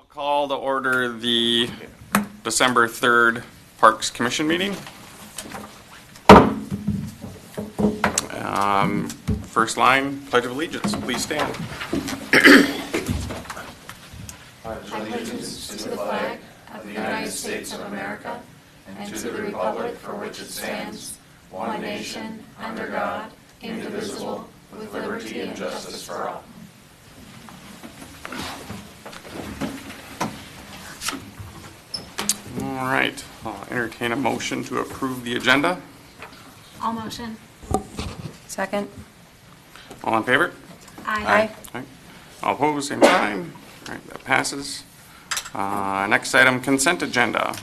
Call to order the December 3rd Parks Commission meeting. First line, Pledge of Allegiance. Please stand. Allegiance to the flag of the United States of America and to the republic for which it stands, one nation, under God, indivisible, with liberty and justice for all. All right, I'll entertain a motion to approve the agenda. All motion. Second. All in favor? Aye. Aye. All opposed, same sign. All right, that passes. Next item, consent agenda.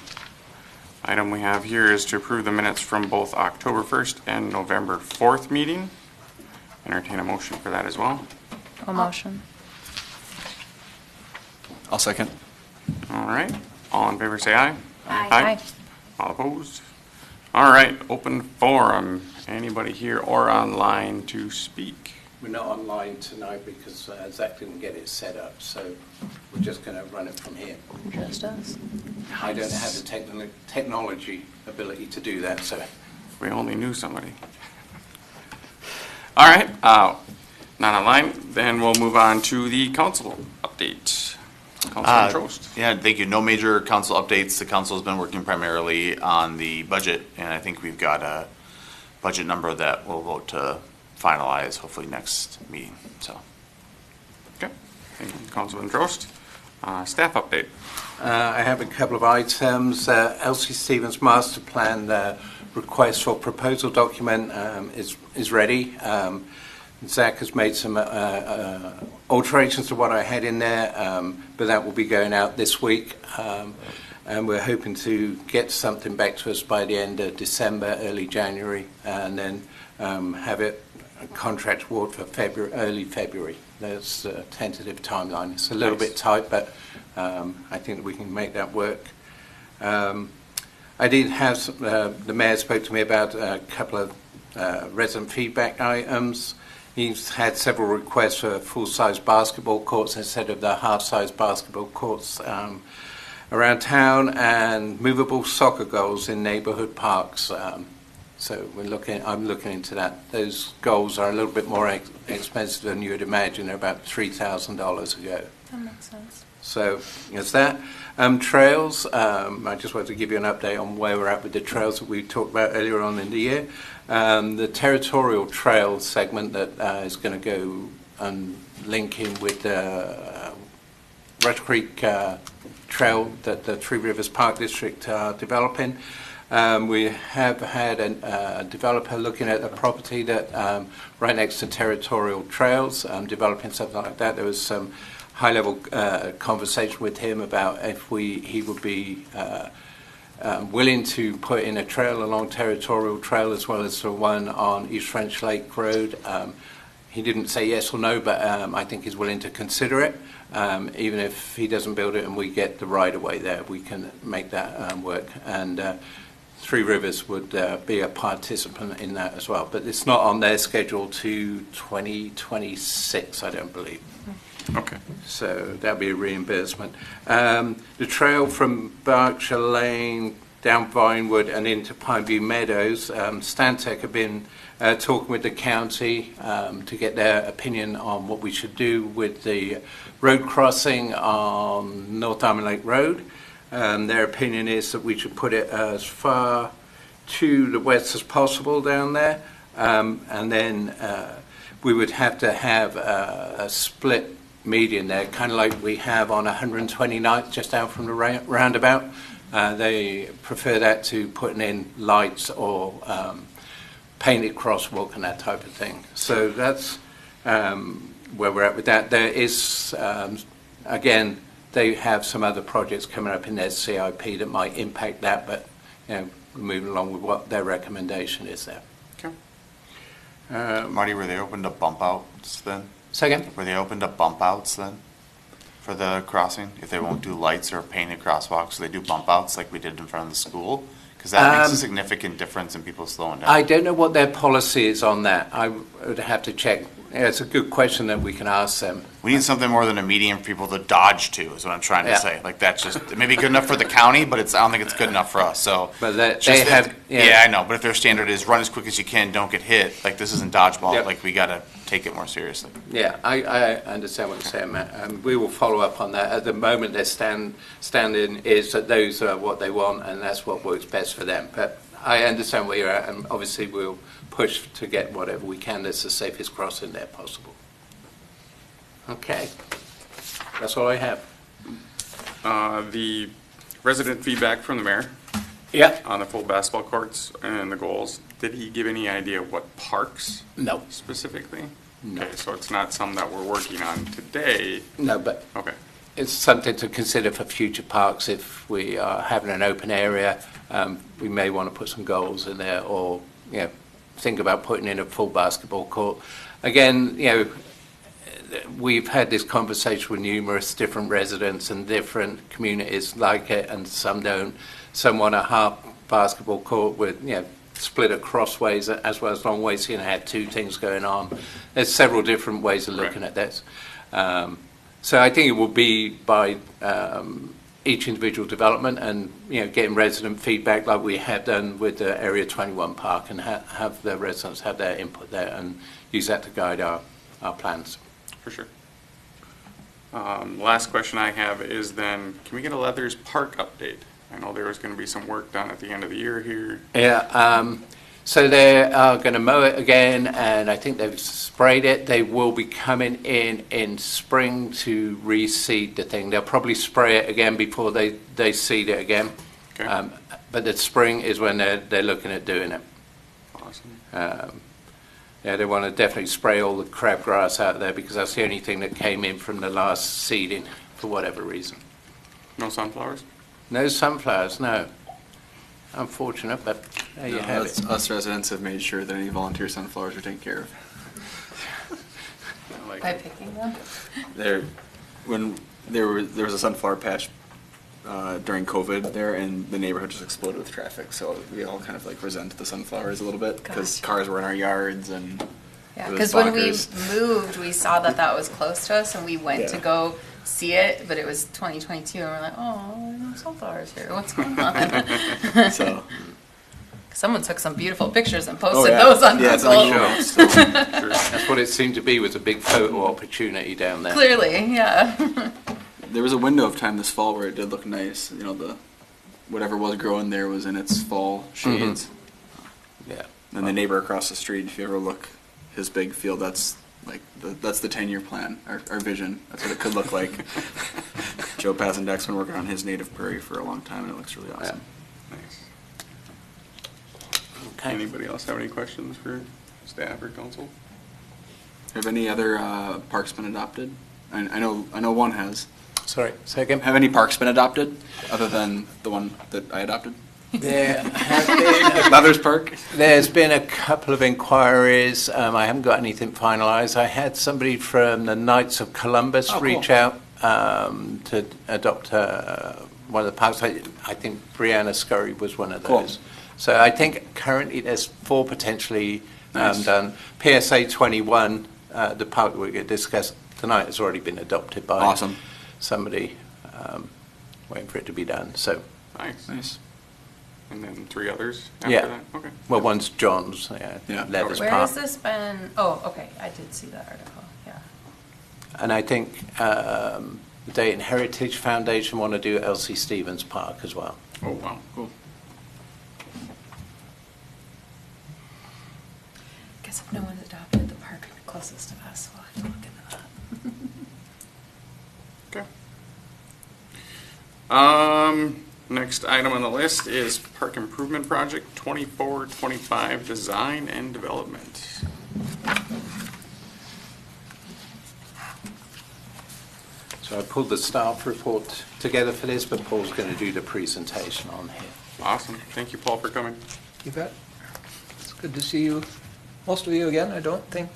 Item we have here is to approve the minutes from both October 1st and November 4th meeting. Entertain a motion for that as well. A motion. I'll second. All right, all in favor say aye. Aye. All opposed? All right, open forum. Anybody here or online to speak? We're not online tonight because Zach didn't get it set up, so we're just going to run it from here. Just us. I don't have the technology ability to do that, so. If we only knew somebody. All right, not online, then we'll move on to the council update. Councilman Trost. Yeah, thank you. No major council updates. The council has been working primarily on the budget, and I think we've got a budget number that we'll vote to finalize hopefully next meeting. So, Okay, thank you, Councilman Trost. Staff update. I have a couple of items. Elsie Stevens master plan request for proposal document is ready. Zach has made some alterations to what I had in there, but that will be going out this week. And we're hoping to get something back to us by the end of December, early January, and then have it contract award for early February. That's a tentative timeline. It's a little bit tight, but I think we can make that work. I did have, the mayor spoke to me about a couple of resident feedback items. He's had several requests for full-size basketball courts instead of the half-size basketball courts around town, and movable soccer goals in neighborhood parks. So I'm looking into that. Those goals are a little bit more expensive than you would imagine. They're about $3,000 a go. That makes sense. So there's that. Trails, I just wanted to give you an update on where we're at with the trails that we talked about earlier on in the year. The territorial trail segment that is going to go and link in with the Red Creek trail that the Three Rivers Park District are developing. We have had a developer looking at a property that right next to territorial trails, developing something like that. There was some high-level conversation with him about if he would be willing to put in a trail along territorial trail as well as the one on East French Lake Road. He didn't say yes or no, but I think he's willing to consider it. Even if he doesn't build it and we get the right-of-way there, we can make that work. And Three Rivers would be a participant in that as well. But it's not on their schedule to 2026, I don't believe. Okay. So that'll be a reimbursement. The trail from Berkshire Lane down Vinewood and into Pineview Meadows, Stantec have been talking with the county to get their opinion on what we should do with the road crossing on North Diamond Lake Road. Their opinion is that we should put it as far to the west as possible down there, and then we would have to have a split median there, kind of like we have on 129th, just down from the roundabout. They prefer that to putting in lights or painted crosswalk and that type of thing. So that's where we're at with that. There is, again, they have some other projects coming up in their CIP that might impact that, but we're moving along with what their recommendation is there. Okay. Marty, were they open to bump outs then? Second? Were they open to bump outs then for the crossing? If they won't do lights or painted crosswalks, they do bump outs like we did in front of the school? Because that makes a significant difference in people slowing down. I don't know what their policy is on that. I would have to check Yeah, it's a good question that we can ask them. We need something more than a median for people to dodge to, is what I'm trying to Yeah. say. Like, that's just, it may be good enough for the county, but I don't think it's good enough for us, so. But they Just have, that- yeah. Yeah, I know, but if their standard is run as quick as you can, don't get hit, like, this isn't dodgeball, Yep. like, we gotta take it more seriously. Yeah, I understand what you're saying, Matt. We will follow up on that. At the moment, their standing is that those are what they want, and that's what works best for them. But I understand where you're at, and obviously we'll push to get whatever we can that's the safest crossing there possible. Okay, that's all I have. The resident feedback from the mayor Yeah. on the full basketball courts and the goals, did he give any idea what parks No, specifically? No. Okay, so it's not some that we're working on today. no, but Okay, it's something to consider for future parks. If we are having an open area, we may want to put some goals in there, or think about putting in a full basketball court. Again, we've had this conversation with numerous different residents, and different communities like it, and some don't. Some want a half basketball court with split it crossways as well as long ways, so you have two things going on. There's several different ways of looking Right. at this. So I think it will be by each individual development, and getting resident feedback like we have done with the Area 21 Park, and have the residents have their input there and use that to guide our plans. for sure. Last question I have is then, can we get a Leathers Park update? I know there was going to be some work done at the end of the year here. Yeah, so they are going to mow it again, and I think they've sprayed it. They will be coming in spring to reseed the thing. They'll probably spray it again before they seed it again. Okay, But the spring is when they're looking at doing it. awesome. Yeah, they want to definitely spray all the crabgrass out there, because that's the only thing that came in from the last seeding for whatever reason. No sunflowers? No sunflowers, no. Unfortunate, but there you have it. Us residents have made sure that any volunteer sunflowers are taken care of. I like By it. picking them? When there was a sunflower patch during COVID there, and the neighborhood just exploded with traffic, so we all kind of like resent the sunflowers a little bit, because Gotcha. cars were in our yards, and Yeah, it was because when we bonkers. moved, we saw that was close to us, and we went Yeah. to go see it, but it was 2022, and we're like, oh, there are no sunflowers here. What's going on? So Someone took some beautiful pictures and oh, posted yeah. those on Yeah, it's Google. on Google. Sure. That's what it seemed to be, was a big photo opportunity down there. Clearly, yeah. There was a window of time this fall where it did look nice. The whatever was growing there was in its fall shades. Yeah. And the neighbor across the street, if you ever look, his big field, that's like that's the 10-year plan, our vision. That's what it could look like. Joe Pasendek's been working on his native prairie for a long time, and it looks really awesome. Nice. Okay. Anybody else have any questions for staff or council? Have any other parks been adopted? I know one has. Sorry, say again? Have any parks been adopted other than the one that I adopted? There have been, Leathers Park. there's been a couple of inquiries. I haven't got anything finalised. I had somebody from the Knights of Columbus Oh, cool. reach out to adopt one of the parks. I think Brianna Scurry was one of Cool. those. So I think currently there's 4 potentially Nice. done. PSA 21, the park that we're going to discuss tonight, has already been adopted by Awesome. somebody, waiting for it to be done. So, Nice. Nice. And then 3 others after Yeah. that? Okay. well, one's John's, Yeah. Leathers Where Park. has this been? Oh, okay, I did see that article, yeah. And I think the Dayton Heritage Foundation want to do Elsie Stevens Park as well. Oh, wow. Cool. Guess if no one's adopted the park closest to us, we'll have to look into that. Okay. Next item on the list is Park Improvement Project 2425 Design and Development. So I pulled the staff report together for this, but Paul's going to do the presentation on here. Awesome. Thank you, Paul, for coming. You bet. It's good to see you, most of you again. I don't think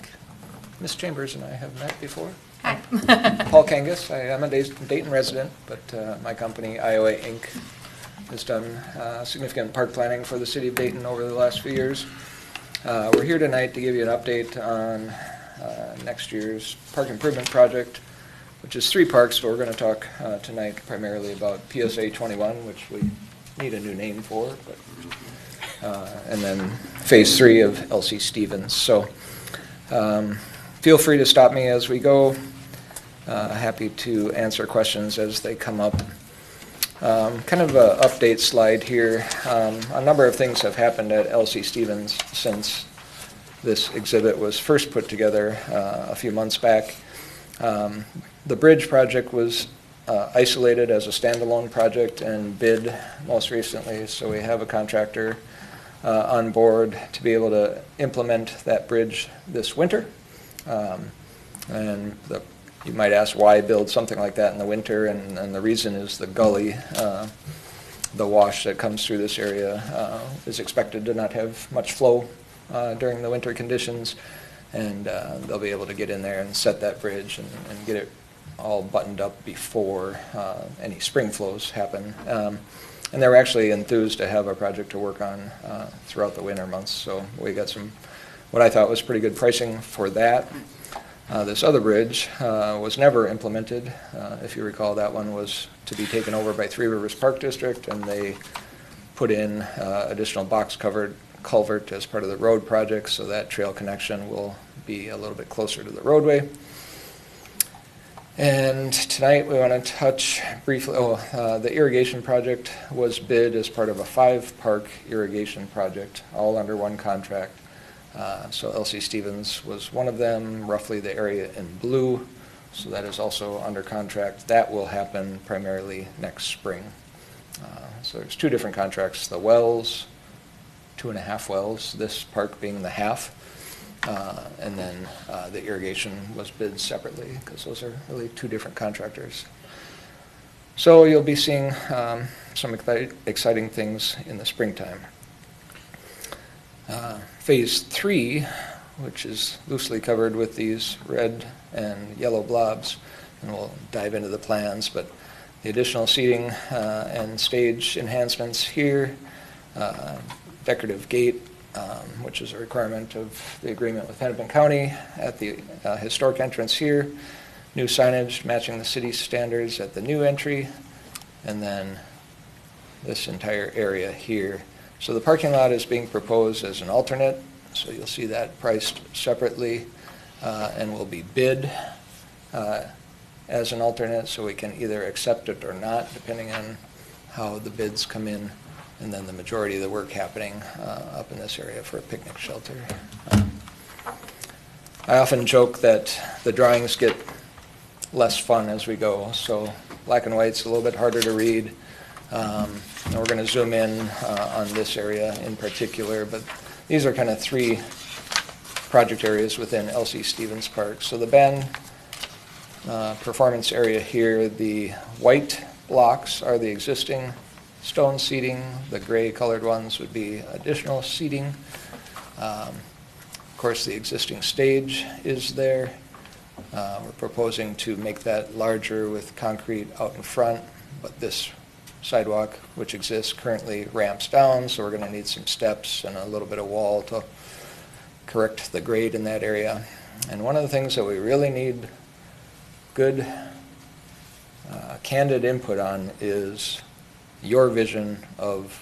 Ms. Chambers and I have met before. Hi. Paul Kangas, I am a Dayton resident, but my company, IOA Inc., has done significant park planning for the city of Dayton over the last few years. We're here tonight to give you an update on next year's park improvement project, which is 3 parks, but we're going to talk tonight primarily about PSA 21, which we need a new name for, but and then Phase 3 of LC Stevens. So feel free to stop me as we go. Happy to answer questions as they come up. Kind of an update slide here. A number of things have happened at LC Stevens since this exhibit was first put together a few months back. The bridge project was isolated as a standalone project and bid most recently, so we have a contractor on board to be able to implement that bridge this winter. And you might ask why build something like that in the winter, and the reason is the gully, the wash that comes through this area is expected to not have much flow during the winter conditions, and they'll be able to get in there and set that bridge and get it all buttoned up before any spring flows happen. And they were actually enthused to have a project to work on throughout the winter months, so we got some, what I thought was pretty good pricing for that. This other bridge was never implemented. If you recall, that one was to be taken over by Three Rivers Park District, and they put in additional box culvert as part of the road project, so that trail connection will be a little bit closer to the roadway. And tonight we want to touch briefly, the irrigation project was bid as part of a 5-park irrigation project, all under one contract. So LC Stevens was one of them, roughly the area in blue, so that is also under contract. That will happen primarily next spring. So there's 2 different contracts, the wells, 2.5 wells, this park being the half. And then the irrigation was bid separately because those are really 2 different contractors. So you'll be seeing some exciting things in the springtime. Phase 3, which is loosely covered with these red and yellow blobs, and we'll dive into the plans, but the additional seating and stage enhancements here, decorative gate, which is a requirement of the agreement with Hennepin County at the historic entrance here, new signage matching the city standards at the new entry, and then this entire area here. So the parking lot is being proposed as an alternate, so you'll see that priced separately and will be bid as an alternate, so we can either accept it or not, depending on how the bids come in. And then the majority of the work happening up in this area for a picnic shelter. I often joke that the drawings get less fun as we go, so black and white's a little bit harder to read. And we're going to zoom in on this area in particular, but these are kind of 3 project areas within LC Stevens Park. So the band performance area here, the white blocks are the existing stone seating. The gray colored ones would be additional seating. Of course, the existing stage is there. We're proposing to make that larger with concrete out in front, but this sidewalk, which exists currently, ramps down, so we're going to need some steps and a little bit of wall to correct the grade in that area. And one of the things that we really need good, candid input on is your vision of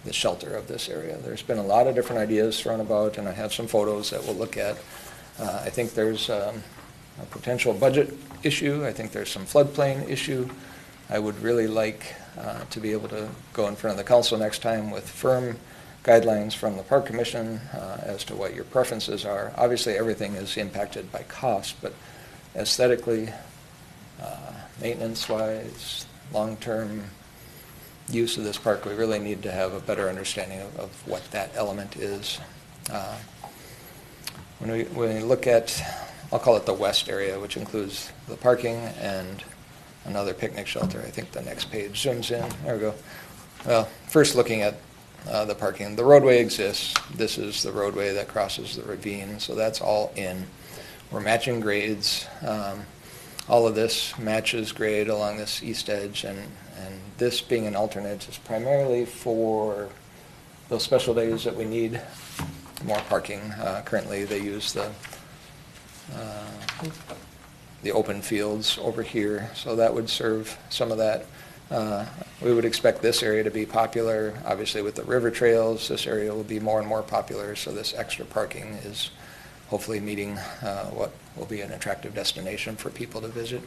the shelter of this area. There's been a lot of different ideas thrown about, and I have some photos that we'll look at. I think there's a potential budget issue. I think there's some floodplain issue. I would really like to be able to go in front of the council next time with firm guidelines from the Park Commission as to what your preferences are. Obviously, everything is impacted by cost, but aesthetically, maintenance-wise, long-term use of this park, we really need to have a better understanding of what that element is. When we look at, I'll call it the west area, which includes the parking and another picnic shelter. I think the next page zooms in. There we go. Well, first looking at the parking. The roadway exists. This is the roadway that crosses the ravine, so that's all in. We're matching grades. All of this matches grade along this east edge, and this being an alternate is primarily for those special days that we need more parking. Currently, they use the the open fields over here, so that would serve some of that. We would expect this area to be popular. Obviously, with the river trails, this area will be more and more popular, so this extra parking is hopefully meeting what will be an attractive destination for people to visit.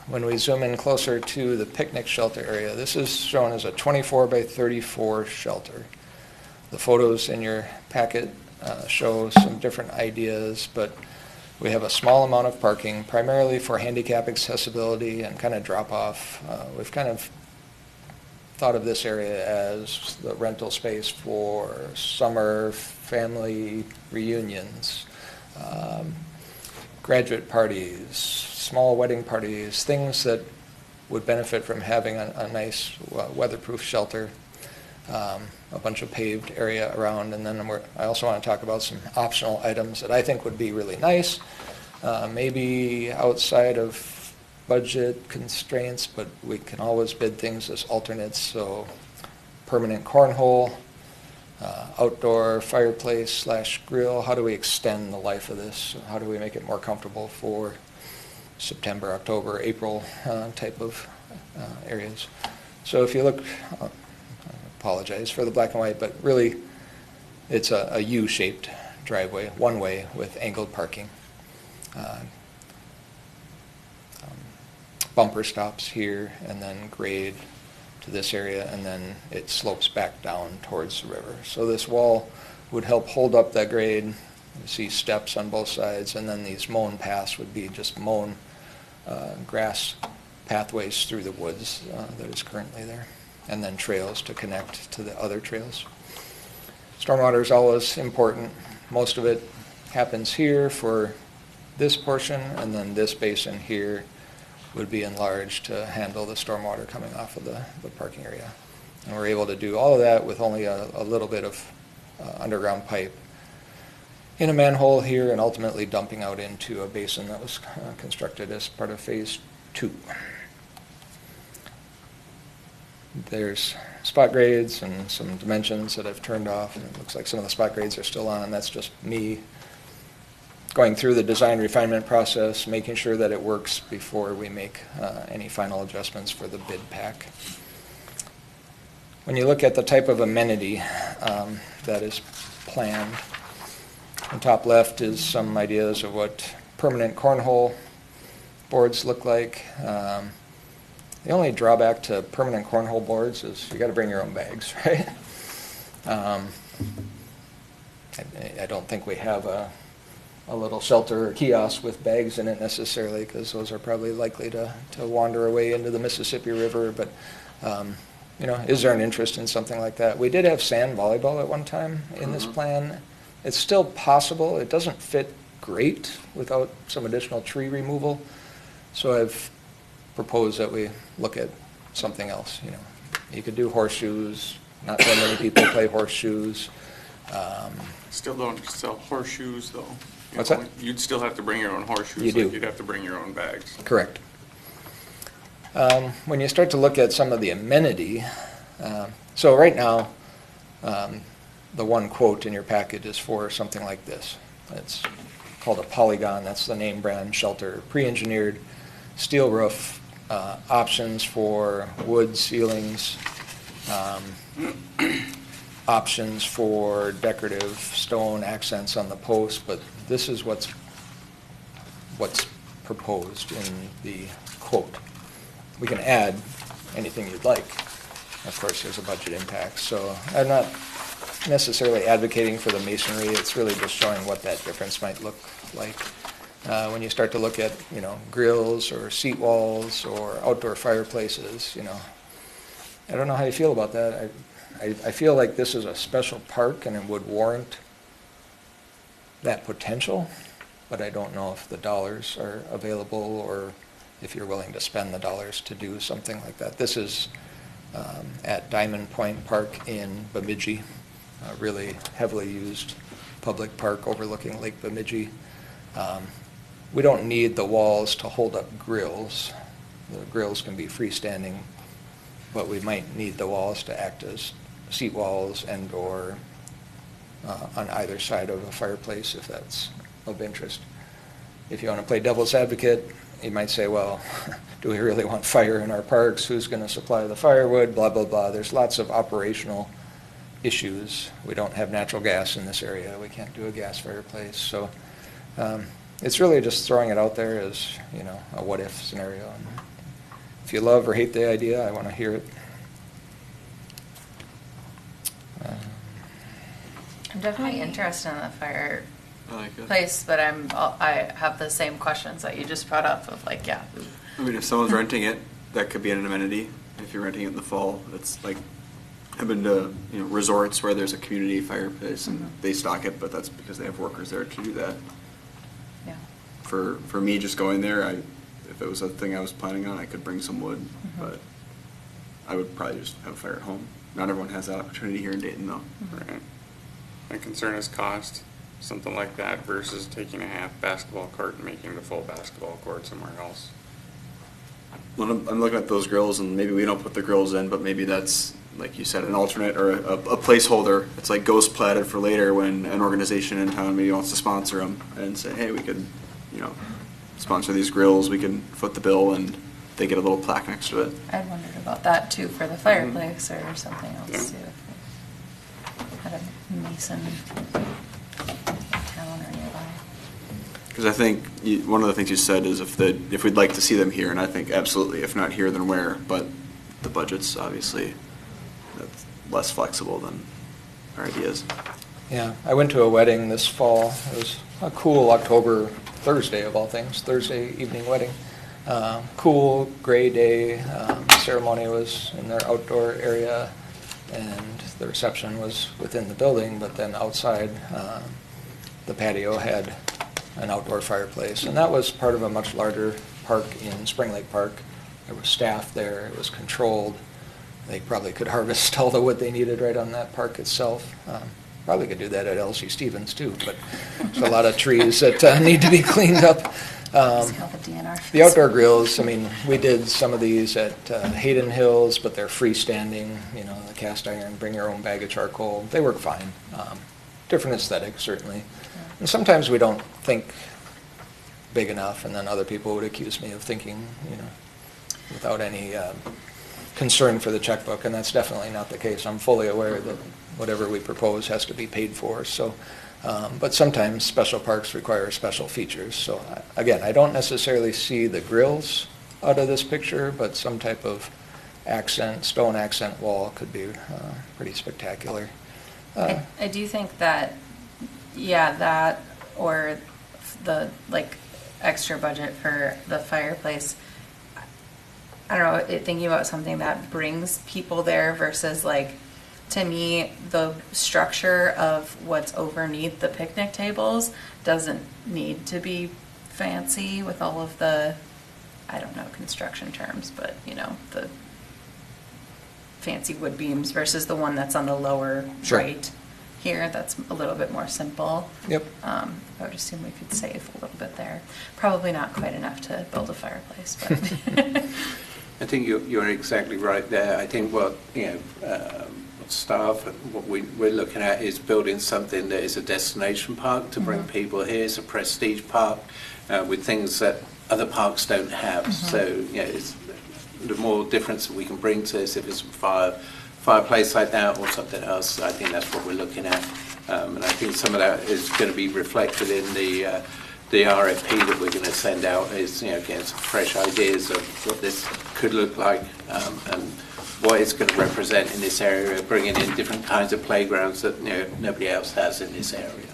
When we zoom in closer to the picnic shelter area, this is shown as a 24 by 34 shelter. The photos in your packet show some different ideas, but we have a small amount of parking, primarily for handicap accessibility and kind of drop off. We've kind of thought of this area as the rental space for summer family reunions, graduate parties, small wedding parties, things that would benefit from having a nice weatherproof shelter, a bunch of paved area around. And then I also want to talk about some optional items that I think would be really nice, maybe outside of budget constraints, but we can always bid things as alternates. So permanent cornhole, outdoor fireplace / grill. How do we extend the life of this? How do we make it more comfortable for September, October, April type of areas? So if you look, I apologize for the black and white, but really it's a U-shaped driveway, one way with angled parking. Bumper stops here and then grade to this area, and then it slopes back down towards the river. So this wall would help hold up that grade. You see steps on both sides, and then these mown paths would be just mown grass pathways through the woods that is currently there, and then trails to connect to the other trails. Stormwater is always important. Most of it happens here for this portion, and then this basin here would be enlarged to handle the stormwater coming off of the parking area. And we're able to do all of that with only a little bit of underground pipe in a manhole here, and ultimately dumping out into a basin that was constructed as part of phase 2. There's spot grades and some dimensions that I've turned off, and it looks like some of the spot grades are still on, and that's just me going through the design refinement process, making sure that it works before we make any final adjustments for the bid pack. When you look at the type of amenity that is planned, on top left is some ideas of what permanent cornhole boards look like. The only drawback to permanent cornhole boards is you got to bring your own bags, right? I don't think we have a little shelter or kiosk with bags in it necessarily, because those are probably likely to wander away into the Mississippi River. But is there an interest in something like that? We did have sand volleyball at one time in this plan. It's still possible. It doesn't fit great without some additional tree removal. So I've proposed that we look at something else. You could do horseshoes. Not that many people play horseshoes. Still don't sell horseshoes, though. What's that? You'd still have to bring your own horseshoes. You do. Like you'd have to bring your own bags. Correct. When you start to look at some of the amenity, so right now, the one quote in your packet is for something like this. It's called a Polygon. That's the name brand shelter. Pre-engineered steel roof, options for wood ceilings, options for decorative stone accents on the post, but this is what's proposed in the quote. We can add anything you'd like. Of course, there's a budget impact, so I'm not necessarily advocating for the masonry. It's really just showing what that difference might look like. When you start to look at, grills or seat walls or outdoor fireplaces, I don't know how you feel about that. I feel like this is a special park and it would warrant that potential, but I don't know if the dollars are available or if you're willing to spend the dollars to do something like that. This is at Diamond Point Park in Bemidji, a really heavily used public park overlooking Lake Bemidji. We don't need the walls to hold up grills. The grills can be freestanding, but we might need the walls to act as seat walls and or on either side of a fireplace if that's of interest. If you want to play devil's advocate, you might say, well, do we really want fire in our parks? Who's going to supply the firewood? Blah, blah, blah. There's lots of operational issues. We don't have natural gas in this area. We can't do a gas fireplace. So it's really just throwing it out there as, you know, a what-if scenario. And if you love or hate the idea, I want to hear it. I'm definitely interested in the fireplace, I like it. but I have the same questions that you just brought up of like, yeah. I mean, if someone's renting it, that could be an amenity. If you're renting it in the fall, it's like, I've been to, you know, resorts where there's a community fireplace and they stock it, but that's because they have workers there to do that. Yeah. For me, just going there, if it was a thing I was planning on, I could bring some wood, but I would probably just have a fire at home. Not everyone has that opportunity here in Dayton, though. Right. My concern is cost, something like that versus taking a half basketball court and making the full basketball court somewhere else. When I'm looking at those grills, and maybe we don't put the grills in, but maybe that's, like you said, an alternate or a placeholder. It's like ghost platted for later when an organization in town maybe wants to sponsor them and say, hey, we could, you know, sponsor these grills. We can foot the bill, and they get a little plaque next to it. I'd wondered about that too for the fireplace or something else Yeah. too. If we had a mason in town or nearby. Because I think one of the things you said is if we'd like to see them here, and I think absolutely, if not here, then where? But the budget's obviously that's less flexible than our ideas. Yeah, I went to a wedding this fall. It was a cool October Thursday of all things, Thursday evening wedding. Cool, gray day. Ceremony was in their outdoor area, and the reception was within the building, but then outside the patio had an outdoor fireplace. And that was part of a much larger park in Spring Lake Park. There was staff there. It was controlled. They probably could harvest all the wood they needed right on that park itself. Probably could do that at L.C. Stevens too, but there's a lot of trees that need to be cleaned up. Just call the DNR. The outdoor grills, I mean, we did some of these at Hayden Hills, but they're freestanding, you know, the cast iron, bring your own bag of charcoal. They work fine. Different aesthetic, certainly. And sometimes we don't think big enough, and then other people would accuse me of thinking, you know, without any concern for the checkbook, and that's definitely not the case. I'm fully aware that whatever we propose has to be paid for, so, but sometimes special parks require special features. So again, I don't necessarily see the grills out of this picture, but some type of accent, stone accent wall could be pretty spectacular. I do think that, yeah, that or the like extra budget for the fireplace. I don't know, thinking about something that brings people there versus like, to me, the structure of what's underneath the picnic tables doesn't need to be fancy with all of the, I don't know, construction terms, but you know, the fancy wood beams versus the one that's on the lower Sure. right here that's a little bit more simple. Yep. I would assume we could save a little bit there. Probably not quite enough to build a fireplace, but. I think you're exactly right there. I think what, you know, staff, what we're looking at is building something that is a destination park to bring people here. It's a prestige park with things that other parks don't have. So, you know, it's the more difference that we can bring to this, if it's a fireplace like that or something else, I think that's what we're looking at. And I think some of that is going to be reflected in the RFP that we're going to send out, is, you know, getting some fresh ideas of what this could look like and what it's going to represent in this area, bringing in different kinds of playgrounds that, you know, nobody else has in this area.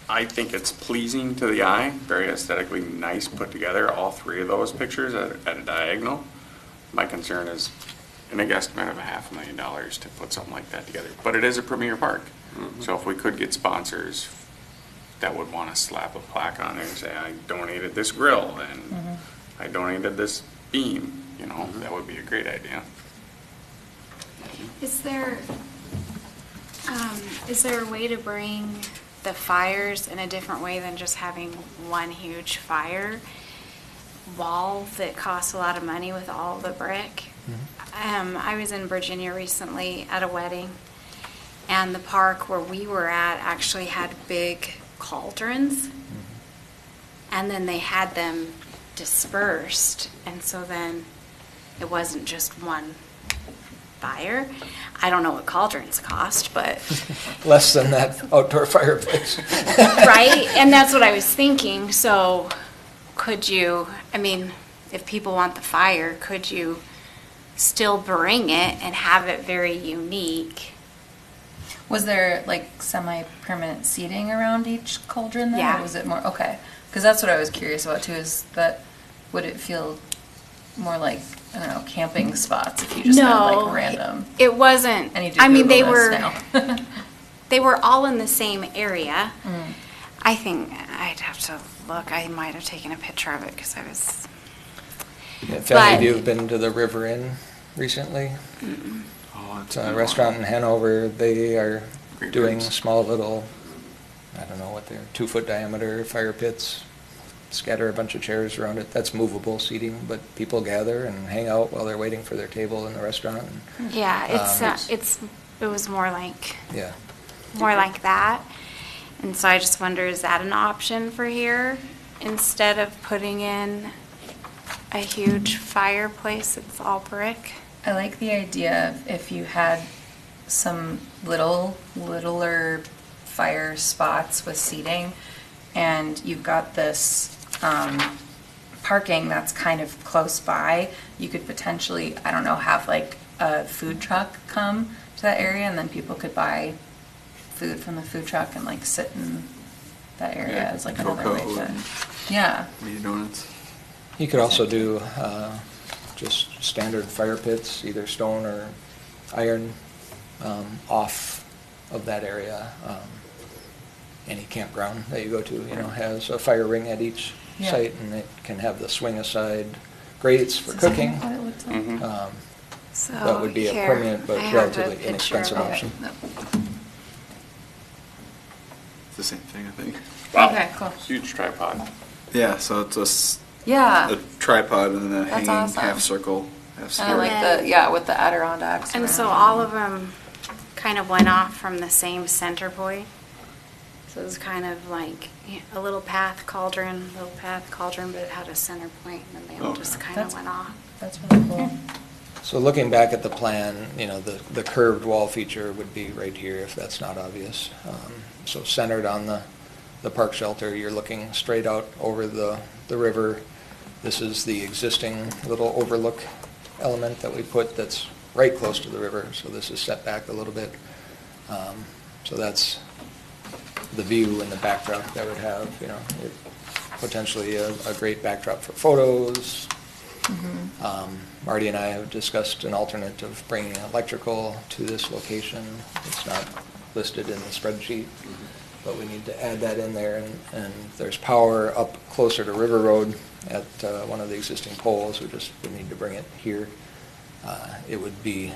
I think it's pleasing to the eye, very aesthetically nice put together, all three of those pictures at a diagonal. My concern is a big estimate of $500,000 to put something like that together. But it is a premier park. So if we could get sponsors that would want to slap a plaque on there and say, I donated this grill and I donated this beam, you know, that would be a great idea. Is there a way to bring the fires in a different way than just having one huge fire wall that costs a lot of money with all the brick? I was in Virginia recently at a wedding, And the park where we were at actually had big cauldrons. And then they had them dispersed. And so then it wasn't just one fire. I don't know what cauldrons cost, but Less than that outdoor fireplace. right? And that's what I was thinking. So could you, I mean, if people want the fire, could you still bring it and have it very unique? Was there like semi-permanent seating around each cauldron then? Yeah. Or was it more, okay. Because that's what I was curious about too, is that, would it feel more like, I don't know, camping spots if you just had like random? It wasn't. I need to I mean, they Google were this now. they were all in the same area. Mm. I think I'd have to look. I might have taken a picture of it because I was. If any of But- you have been to the River Inn recently, Oh, it's a restaurant in Hanover. They are Great doing ribs. small little, I don't know what they're, 2-foot diameter fire pits. Scatter a bunch of chairs around it. That's movable seating, but people gather and hang out while they're waiting for their table in the restaurant. And, Yeah, It's- it was more like yeah. that. And so I just wonder, is that an option for here instead of putting in a huge fireplace that's all brick? I like the idea of if you had some littler fire spots with seating, and you've got this parking that's kind of close by, you could potentially, I don't know, have like a food truck come to that area, and then people could buy food from the food truck and like sit in that area Yeah, as like another way cocoa to, and- yeah. Mini donuts. You could also do just standard fire pits, either stone or iron, off of that area. Any campground that you go to, has a fire ring at each Yeah. site, and it can have the swing-aside grates for Is this cooking. what it looks like? Mhm. So That would be a here, permanent but I have a relatively picture inexpensive of it. option. It's the same thing, I think. Okay, cool. Huge tripod. Yeah, so it's a, s- Yeah. a tripod and then a That's hanging awesome. half circle, half And I sphere. like the, yeah, with the Adirondacks. And so around. all of them kind of went off from the same center point. So it was kind of like a little path cauldron, but it had a center point, and then they all Okay. just kind That's- of went off. That's really cool. So looking back at the plan, the curved wall feature would be right here if that's not obvious. So centered on the park shelter, you're looking straight out over the river. This is the existing little overlook element that we put that's right close to the river, so this is set back a little bit. So that's the view and the backdrop that would have, potentially a great backdrop for photos. Marty and I have discussed an alternate of bringing electrical to this location. It's not listed in the spreadsheet, but we need to add that in there. And there's power up closer to River Road at one of the existing poles. We just would need to bring it here. It would be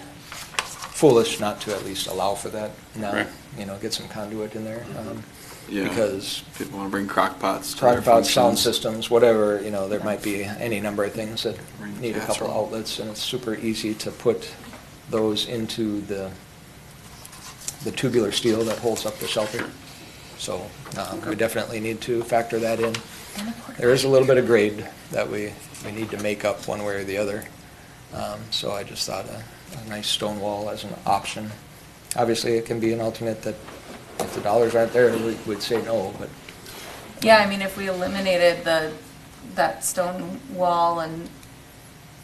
foolish not to at least allow for that now, Right. get some conduit in there. Yeah. Because People want to bring crock pots to their crock pots, sound functions. systems, whatever, there might be any number of things that Ring need a couple casserole. outlets, and it's super easy to put those into the tubular steel that holds up the shelter. So we definitely need to factor that in. There is a little bit of grade that we need to make up one way or the other. So I just thought a nice stone wall as an option. Obviously, it can be an alternate that if the dollars aren't there, we'd say no, but Yeah, I mean, if we eliminated that stone wall and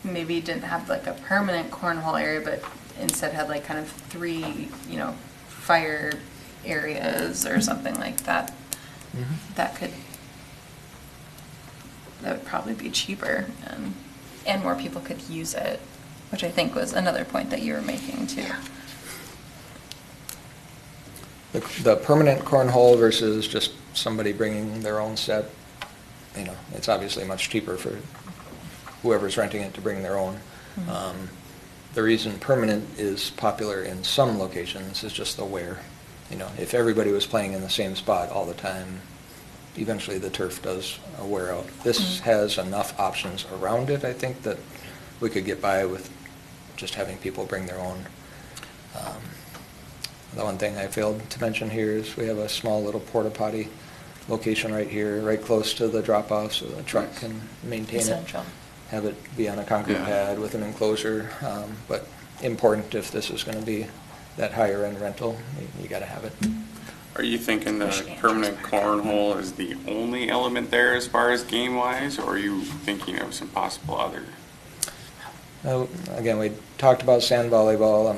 maybe didn't have like a permanent cornhole area, but instead had like kind of 3, fire areas or something like that, that would probably be cheaper and more people could use it, which I think was another point that you were making too. The permanent cornhole versus just somebody bringing their own set, it's obviously much cheaper for whoever's renting it to bring their own. The reason permanent is popular in some locations is just the wear. If everybody was playing in the same spot all the time, eventually the turf does wear out. This has enough options around it, I think, that we could get by with just having people bring their own. The one thing I failed to mention here is we have a small little porta potty location right here, right close to the drop-off, so the truck can maintain it. Essential. Have it be on a concrete Yeah. pad with an enclosure, but important if this is going to be that higher end rental, you got to have it. Are you thinking the Michigan permanent Andrews cornhole is the only element there as far as game-wise, or are you thinking of some possible other? Again, we talked about sand volleyball.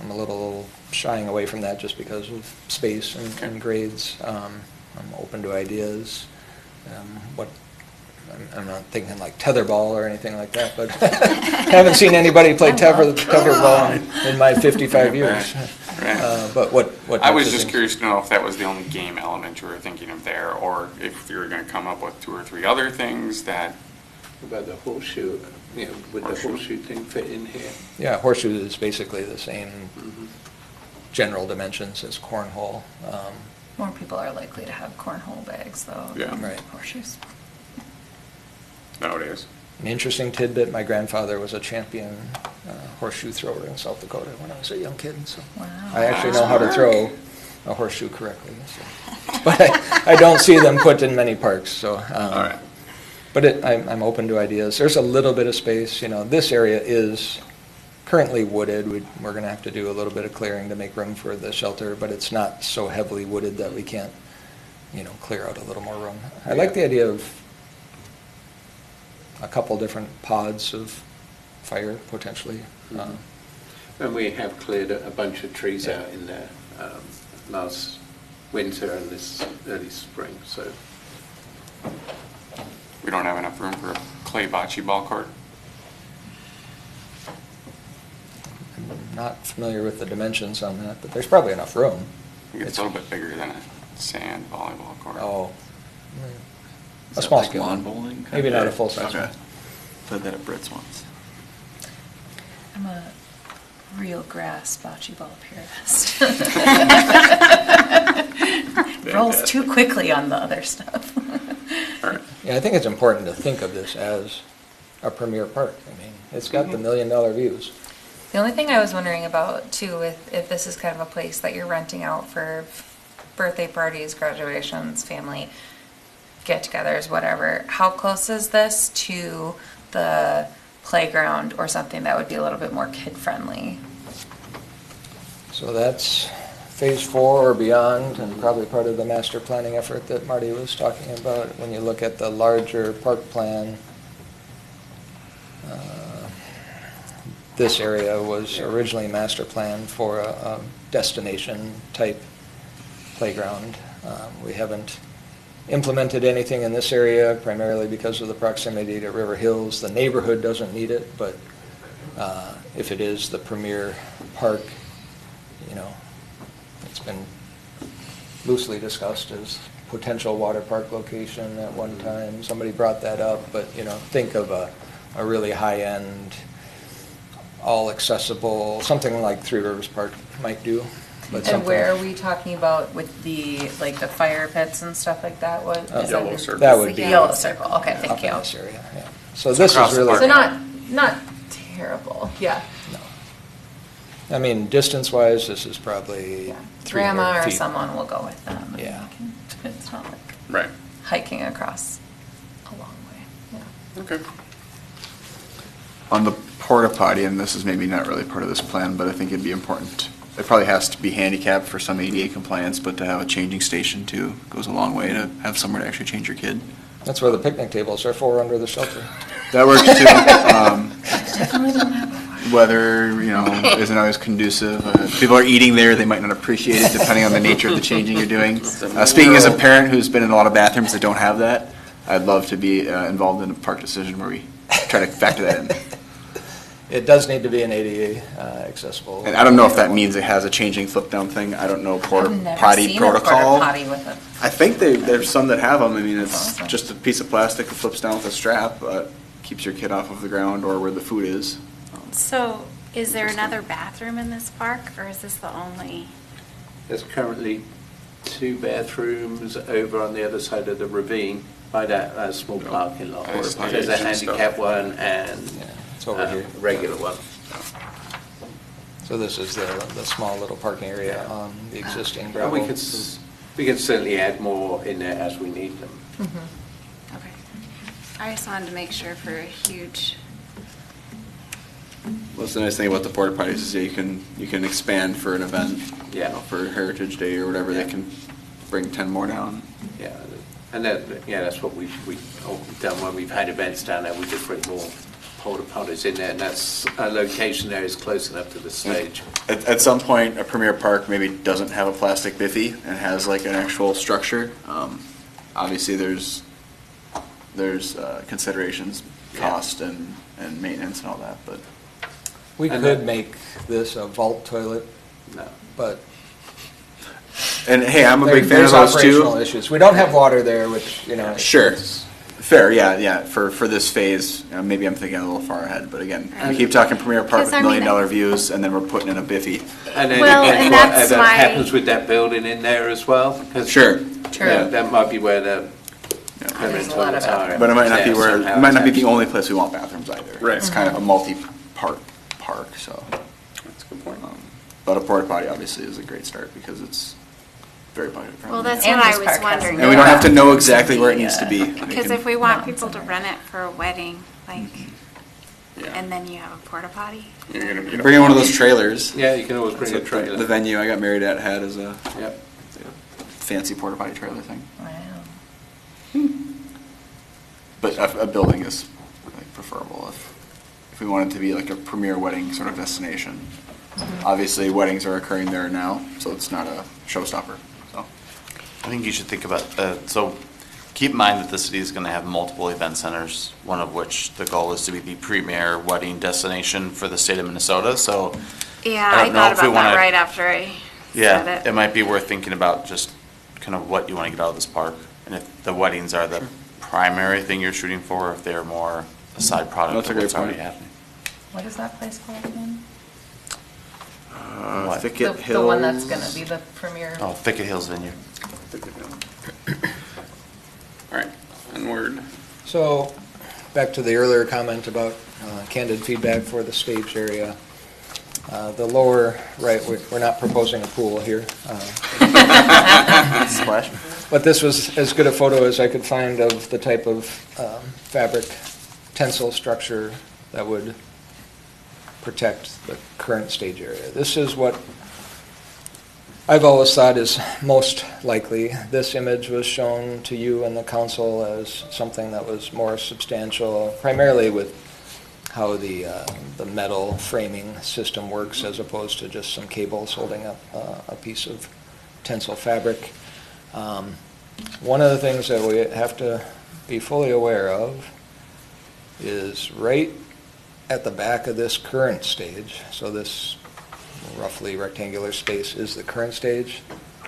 I'm a little shying away from that just because of space and grades. I'm open to ideas. I'm not thinking like tetherball or anything like that, but haven't seen anybody play tetherball in my 55 years. Right. But what I types was of just things? curious to know if that was the only game element you were thinking of there, or if you were gonna come up with 2 or 3 other things that, About the horseshoe, would the horseshoe thing fit in here? Yeah, horseshoe is basically the same general dimensions as cornhole. More people are likely to have cornhole bags, though, Yeah. than Right. horseshoes. nowadays? An interesting tidbit, my grandfather was a champion horseshoe thrower in South Dakota when I was a young kid, so Wow. I actually know how to throw a horseshoe correctly. So. But I don't see them put in many parks, so. All right. But I'm open to ideas. There's a little bit of space, this area is currently wooded. We're going to have to do a little bit of clearing to make room for the shelter, but it's not so heavily wooded that we can't, clear out a little more room. I like the idea of a couple different pods of fire, potentially. And we have cleared a bunch of trees out in there last winter and this early spring, so. We don't have enough room for a clay bocce ball court? I'm not familiar with the dimensions on that, but there's probably enough room. I think it's a little bit bigger than a sand volleyball court. Oh, Is a that small like scale. lawn bowling? Maybe not a full-size Okay. one. Played that at Britt's once. I'm a real grass bocce ball purist. Rolls too quickly on the other stuff. All right. Yeah, I think it's important to think of this as a premier park. I mean, it's got the $1 million views. The only thing I was wondering about too, if this is kind of a place that you're renting out for birthday parties, graduations, family get-togethers, whatever, how close is this to the playground or something that would be a little bit more kid-friendly? So that's phase 4 or beyond, and probably part of the master planning effort that Marty was talking about. When you look at the larger park plan, this area was originally master planned for a destination-type playground. We haven't implemented anything in this area, primarily because of the proximity to River Hills. The neighborhood doesn't need it, but if it is the premier park, it's been loosely discussed as potential water park location at one time. Somebody brought that up, but, think of a really high-end, all-accessible, something like Three Rivers Park might do. But And something- where are we talking about with the fire pits and stuff like that? What is that? Yellow circle. That would be Yellow circle, okay, up thank in you. this area, yeah. So this across is the really. park. So not terrible, yeah. No. I mean, distance-wise, this is probably 300 Grandma or feet. someone will go with them. and Yeah. they can- It's not like Right. hiking across a long way, yeah. Okay. On the porta potty, and this is maybe not really part of this plan, but I think it'd be important. It probably has to be handicapped for some ADA compliance, but to have a changing station too goes a long way to have somewhere to actually change your kid. That's where the picnic tables are for, under the shelter. That works too. Definitely don't have a fire. Weather, isn't always conducive. If people are eating there, they might not appreciate it depending on the nature of the changing you're doing. Speaking as a parent who's been in a lot of bathrooms that don't have that, I'd love to be involved in a park decision where we try to factor that in. It does need to be an ADA accessible. And I don't know if that means it has a changing flip-down thing. I don't know porta I've never potty seen protocol. a porta potty with a, I think there's some that have them. I mean, it's Awesome. just a piece of plastic that flips down with a strap, but keeps your kid off of the ground or where the food is. So is there another bathroom in this park, or is this the only? There's currently 2 bathrooms over on the other side of the ravine by that small parking lot. Nice. There's a handicap one and Yeah, it's over here. a regular one. So this is the small little parking area on the existing And gravel. we can certainly add more in there as we need them. Okay. I just wanted to make sure for a huge, What's the nice thing about the porta potties is that you can expand for an event, Yeah. for Heritage Day or whatever, they can bring 10 more down. Yeah, and that's what we've done when we've had events down there. We just bring more porta potties in there, and that's a location there is close enough to the stage. At some point, a Premier Park maybe doesn't have a plastic biffy and has like an actual structure. Obviously, there's considerations, cost and maintenance and all that, but. We And could that- make this a vault toilet, No. but And hey, I'm a big fan there's of those operational too. issues. We don't have water there, which, Sure. it's- Fair, yeah. For this phase, maybe I'm thinking a little far ahead, but again, we keep talking Premier Park Because, with I $1 mean, million views, and then we're putting in a biffy. And then Well, again, and that's whatever my- happens with that building in there as well. 'cause, Sure. True. yeah, that might be where the There's permanent a lot of toilets are. bathrooms. But it might not be Yeah, where, somehow it might not be the attached. only place we want bathrooms either. Right. It's kind of a multi-part park, so. That's a good point. But a porta potty obviously is a great start because it's very budget friendly. well, that's And what I this was park has wondering. And we don't have to know exactly where it needs to be. Because if we want people to rent it for a wedding, like, Yeah. and then you have a porta potty? You're gonna be. Bring in one of those trailers. Yeah, you can always bring a That's what trailer. The venue I got married at had as a Yep. fancy porta potty trailer thing. Wow. But a building is like preferable if we want it to be like a premier wedding sort of destination. Obviously, weddings are occurring there now, so it's not a showstopper. So I think you should think about, so keep in mind that the city is going to have multiple event centers, one of which the goal is to be the premier wedding destination for the state of Minnesota, so. Yeah, I I don't know thought if we about that wanna- right after I said Yeah, it. it might be worth thinking about just kind of what you want to get out of this park. And if the weddings are the primary thing you're shooting for, if they're more a side product That's a of great what's already point. happening. What is that place called again? What? Thicket Hills. The one that's gonna be the premier. Oh, Thicket Hills venue. All right, onward. So, back to the earlier comment about candid feedback for the stage area. The lower right, we're not proposing a pool here. Splash. But this was as good a photo as I could find of the type of fabric tensile structure that would protect the current stage area. This is what I've always thought is most likely. This image was shown to you and the council as something that was more substantial, primarily with how the metal framing system works as opposed to just some cables holding up a piece of tensile fabric. One of the things that we have to be fully aware of is right at the back of this current stage, so this roughly rectangular space is the current stage.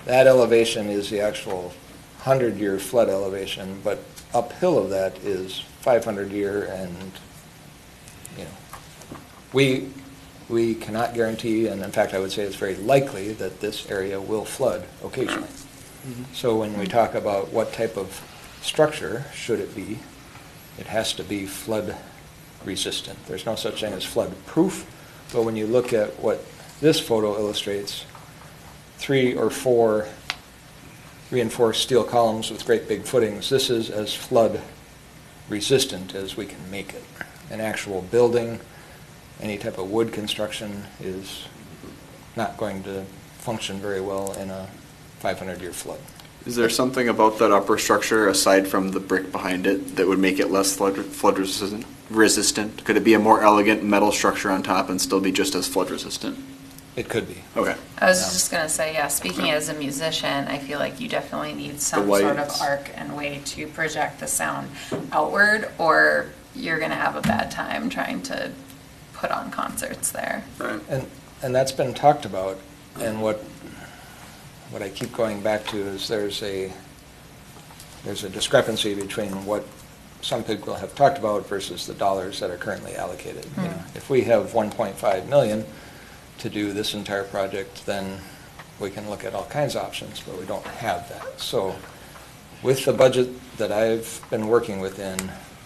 That elevation is the actual 100-year flood elevation, but uphill of that is 500-year, and we cannot guarantee, and in fact I would say it's very likely that this area will flood occasionally. So when we talk about what type of structure should it be, it has to be flood resistant. There's no such thing as flood proof, but when you look at what this photo illustrates, 3 or 4 reinforced steel columns with great big footings, this is as flood resistant as we can make it. An actual building, any type of wood construction is not going to function very well in a 500-year flood. Is there something about that upper structure, aside from the brick behind it, that would make it less flood resistant? Could it be a more elegant metal structure on top and still be just as flood resistant? It could be. Okay. I was just gonna say, yeah, speaking as a musician, I feel like you definitely need some The sort of lights. arc and way to project the sound outward, or you're gonna have a bad time trying to put on concerts there. Right. And that's been talked about, and what I keep going back to is there's a discrepancy between what some people have talked about versus the dollars that are currently allocated. You know, if we have 1.5 million to do this entire project, then we can look at all kinds of options, but we don't have that. So with the budget that I've been working within,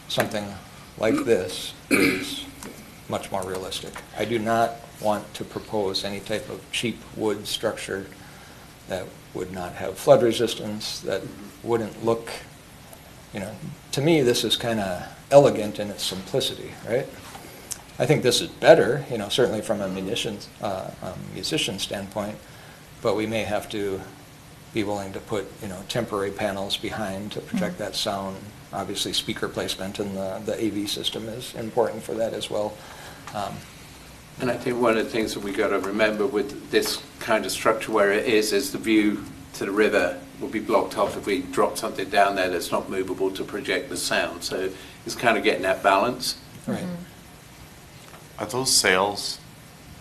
something like this is much more realistic. I do not want to propose any type of cheap wood structure that would not have flood resistance, that wouldn't look, to me, this is kind of elegant in its simplicity, right? I think this is better, certainly from a musician standpoint, but we may have to be willing to put, temporary panels behind to project that sound. Obviously, speaker placement and the AV system is important for that as well. And I think one of the things that we got to remember with this kind of structure where it is the view to the river will be blocked off if we drop something down there that's not movable to project the sound. So it's kind of getting that balance. Right. Are those sails,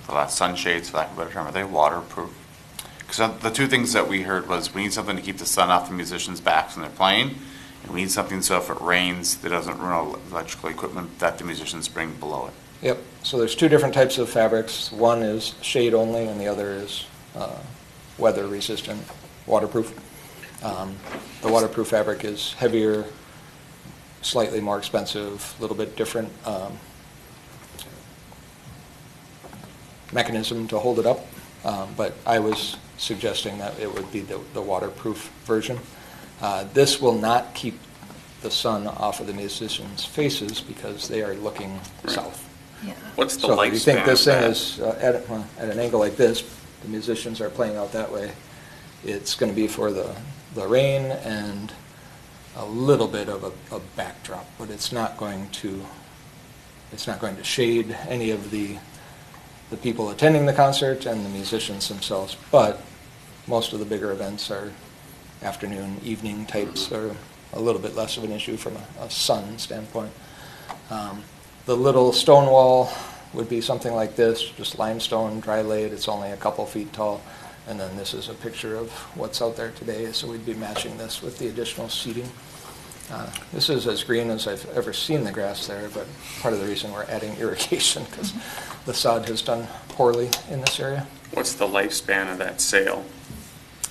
the sunshades, for lack of a better term, are they waterproof? Because the two things that we heard was we need something to keep the sun off the musicians' backs when they're playing, and we need something so if it rains, that doesn't ruin electrical equipment that the musicians bring below it. Yep, so there's two different types of fabrics. One is shade only and the other is weather resistant, waterproof. The waterproof fabric is heavier, slightly more expensive, a little bit different mechanism to hold it up, but I was suggesting that it would be the waterproof version. This will not keep the sun off of the musicians' faces because they are looking south. Yeah. What's the So if you think lifespan this of thing that? is at an angle like this, the musicians are playing out that way, it's going to be for the rain and a little bit of a backdrop, but it's not going to shade any of the people attending the concert and the musicians themselves. But most of the bigger events are afternoon, evening types, are a little bit less of an issue from a sun standpoint. The little stone wall would be something like this, just limestone, dry laid. It's only a couple feet tall. And then this is a picture of what's out there today, so we'd be matching this with the additional seating. This is as green as I've ever seen the grass there, but part of the reason we're adding irrigation because the sod has done poorly in this area. What's the lifespan of that sail?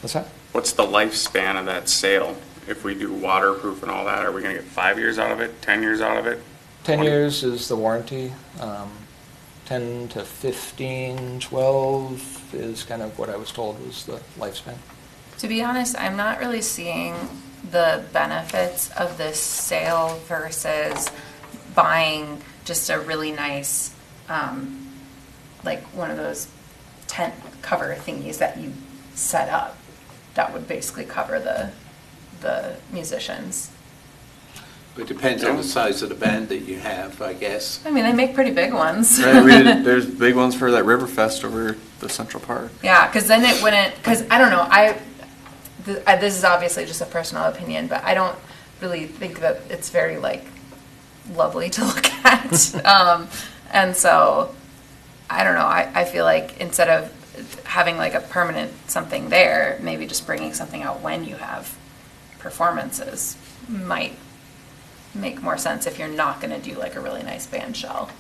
What's that? What's the lifespan of that sail? If we do waterproof and all that, are we going to get 5 years out of it, 10 years out of it? 10 20? years is the warranty. 10 to 15, 12 is kind of what I was told was the lifespan. To be honest, I'm not really seeing the benefits of this sale versus buying just a really nice, like one of those tent cover thingies that you set up that would basically cover the musicians. It depends on the size of the band that you have, I guess. I mean, they make pretty big ones. Right, there's big ones for that Riverfest over the Central Park. Yeah, because then it wouldn't, because I don't know, this is obviously just a personal opinion, but I don't really think that it's very, like, lovely to look at. And so, I don't know, I feel like instead of having like a permanent something there, maybe just bringing something out when you have performances might make more sense if you're not going to do like a really nice band shell.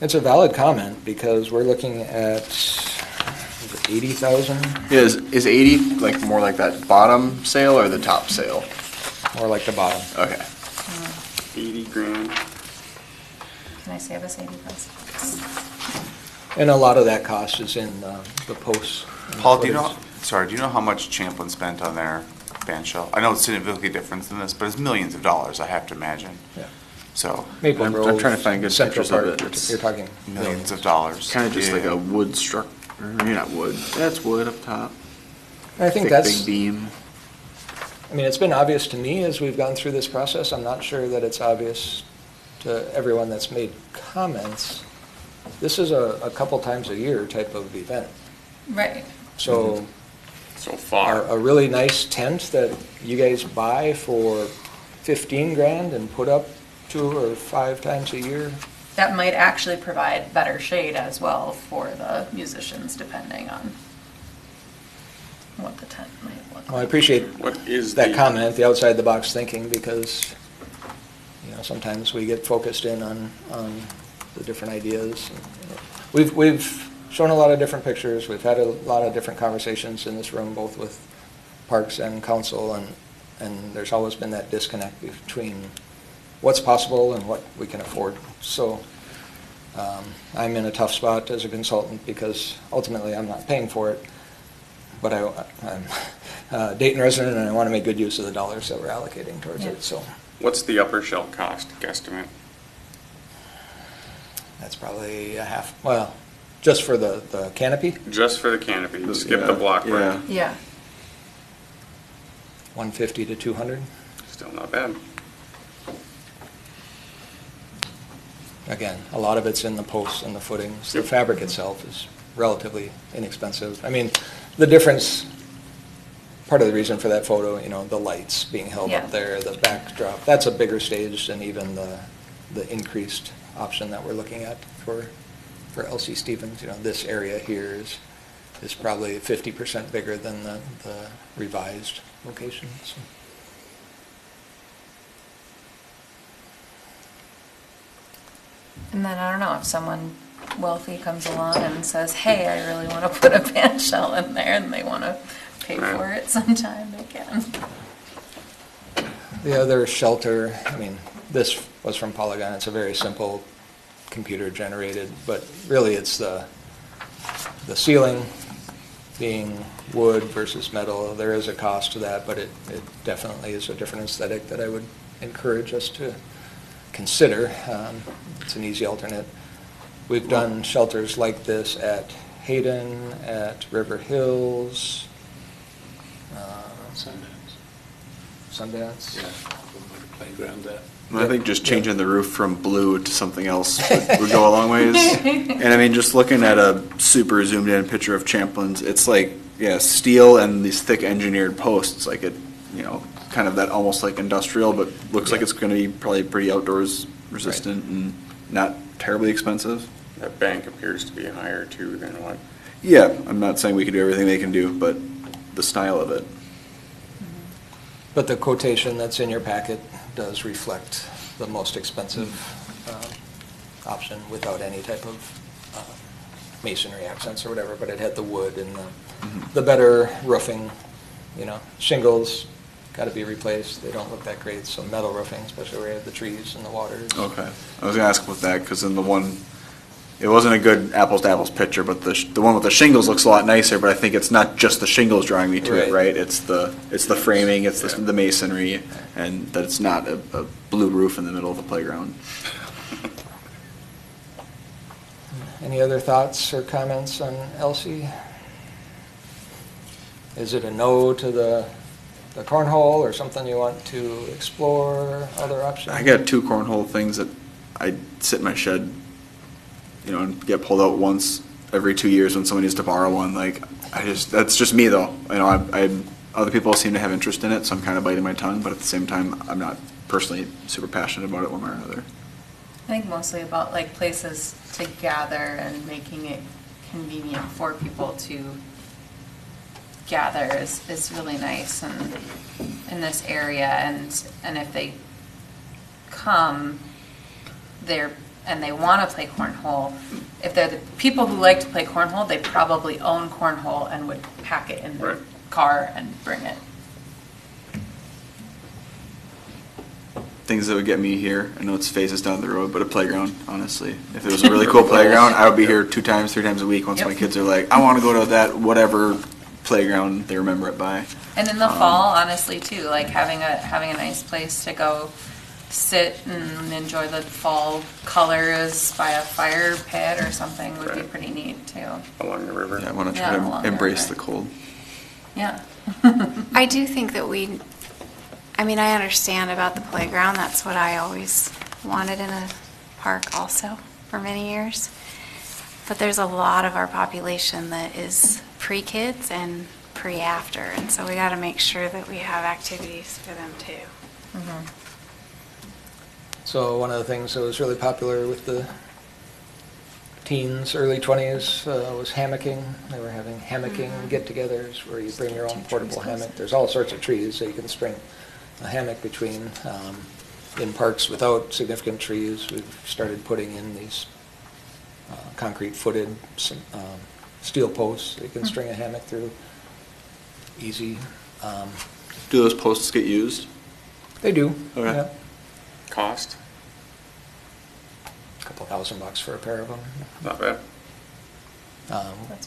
It's a valid comment because we're looking at 80,000, Yeah, is 80 like more like that bottom sail or the top sail? more like the bottom. Okay. 80 grand. Can I save us 80 bucks? And a lot of that cost is in the posts. and Paul, do you footings. know how much Champlin spent on their band shell? I know it's significantly different than this, but it's millions of dollars, I have to imagine. Yeah. So, Maple I'm Grove, trying to find good Central pictures of Park, it. It's you're talking millions of dollars. Kind of just like Yeah. a wood structure. Maybe not wood. That's wood up top. I think Thick, that's, big beam. I mean, it's been obvious to me as we've gone through this process. I'm not sure that it's obvious to everyone that's made comments. This is a couple times a year type of event. Right. So So far. a really nice tent that you guys buy for 15 grand and put up 2 or 5 times a year. That might actually provide better shade as well for the musicians, depending on what the tent might look Well, I like. What appreciate is that the- comment, the outside the box thinking, because, sometimes we get focused in on the different ideas. We've shown a lot of different pictures, we've had a lot of different conversations in this room, both with Parks and Council, and there's always been that disconnect between what's possible and what we can afford. So I'm in a tough spot as a consultant because ultimately I'm not paying for it, but I'm a Dayton resident and I want to make good use of the dollars that we're allocating towards Yeah. it, so What's the upper shell cost guesstimate? that's probably a half, well, just for the canopy, Just for the canopy, skip Yeah, the block yeah. roof. Yeah. 150 to 200. Still not bad. Again, a lot of it's in the posts and the footings. The Yep. fabric itself is relatively inexpensive. I mean, the difference, part of the reason for that photo, the lights being held Yeah. up there, the backdrop, that's a bigger stage than even the increased option that we're looking at for LC Stevens. This area here is probably 50% bigger than the revised location. So. And then I don't know, if someone wealthy comes along and says, hey, I really want to put a band shell in there and they want to pay for it sometime, they can. The other shelter, I mean, this was from Polygon. It's a very simple computer generated, but really it's the ceiling being wood versus metal. There is a cost to that, but it definitely is a different aesthetic that I would encourage us to consider. It's an easy alternate. We've done shelters like this at Hayden, at River Hills, Sundance. Yeah, playground there. I think just changing the roof from blue to something else would go a long ways. And I mean, just looking at a super zoomed in picture of Champlin's, it's like, yeah, steel and these thick engineered posts, like it, kind of that almost like industrial, but looks like it's going to be probably pretty outdoors resistant and not terribly expensive. That bank appears to be higher too than what? Yeah, I'm not saying we can do everything they can do, but the style of it. But the quotation that's in your packet does reflect the most expensive option without any type of masonry accents or whatever, but it had the wood and the better roofing, shingles got to be replaced. They don't look that great, so metal roofing, especially where you have the trees and the water. Okay. I was going to ask about that because in the one, it wasn't a good apples to apples picture, but the one with the shingles looks a lot nicer, but I think it's not just the shingles drawing me to it, Right. right? It's the framing, it's the masonry, and that it's not a blue roof in the middle of the playground. Any other thoughts or comments on Elsie? Is it a no to the cornhole or something you want to explore, other options? I got two cornhole things that I sit in my shed, and get pulled out once every 2 years when someone needs to borrow one. Like, that's just me though. Other people seem to have interest in it, so I'm kind of biting my tongue, but at the same time, I'm not personally super passionate about it one way or another. I think mostly about like places to gather and making it convenient for people to gather is really nice and in this area, and if they come there and they want to play cornhole, if they're the people who like to play cornhole, they probably own cornhole and would pack it in their Right. car and bring it. Things that would get me here, I know it's phases down the road, but a playground, honestly. If it was a really cool playground, I would be here 2 times, 3 times a week once Yep. my kids are like, I want to go to that whatever playground they remember it by. And in the fall, honestly, too, like having a nice place to go sit and enjoy the fall colors by a fire pit or something would be Right. pretty neat, too. Along the river. Yeah, I want to Yeah, try along to the embrace the river. cold. Yeah. I do think that I understand about the playground. That's what I always wanted in a park also for many years. But there's a lot of our population that is pre-kids and pre-after, and so we got to make sure that we have activities for them too. So one of the things that was really popular with the teens, early 20s, was hammocking. They were having hammocking get-togethers where you bring your own portable hammock. There's all sorts of trees, so you can string a hammock between. In parks without significant trees, we've started putting in these concrete-footed steel posts that you can string a hammock through. Easy. Do those posts get used? They do. Okay. Yeah. Cost? couple $1,000 for a pair of them. Not bad.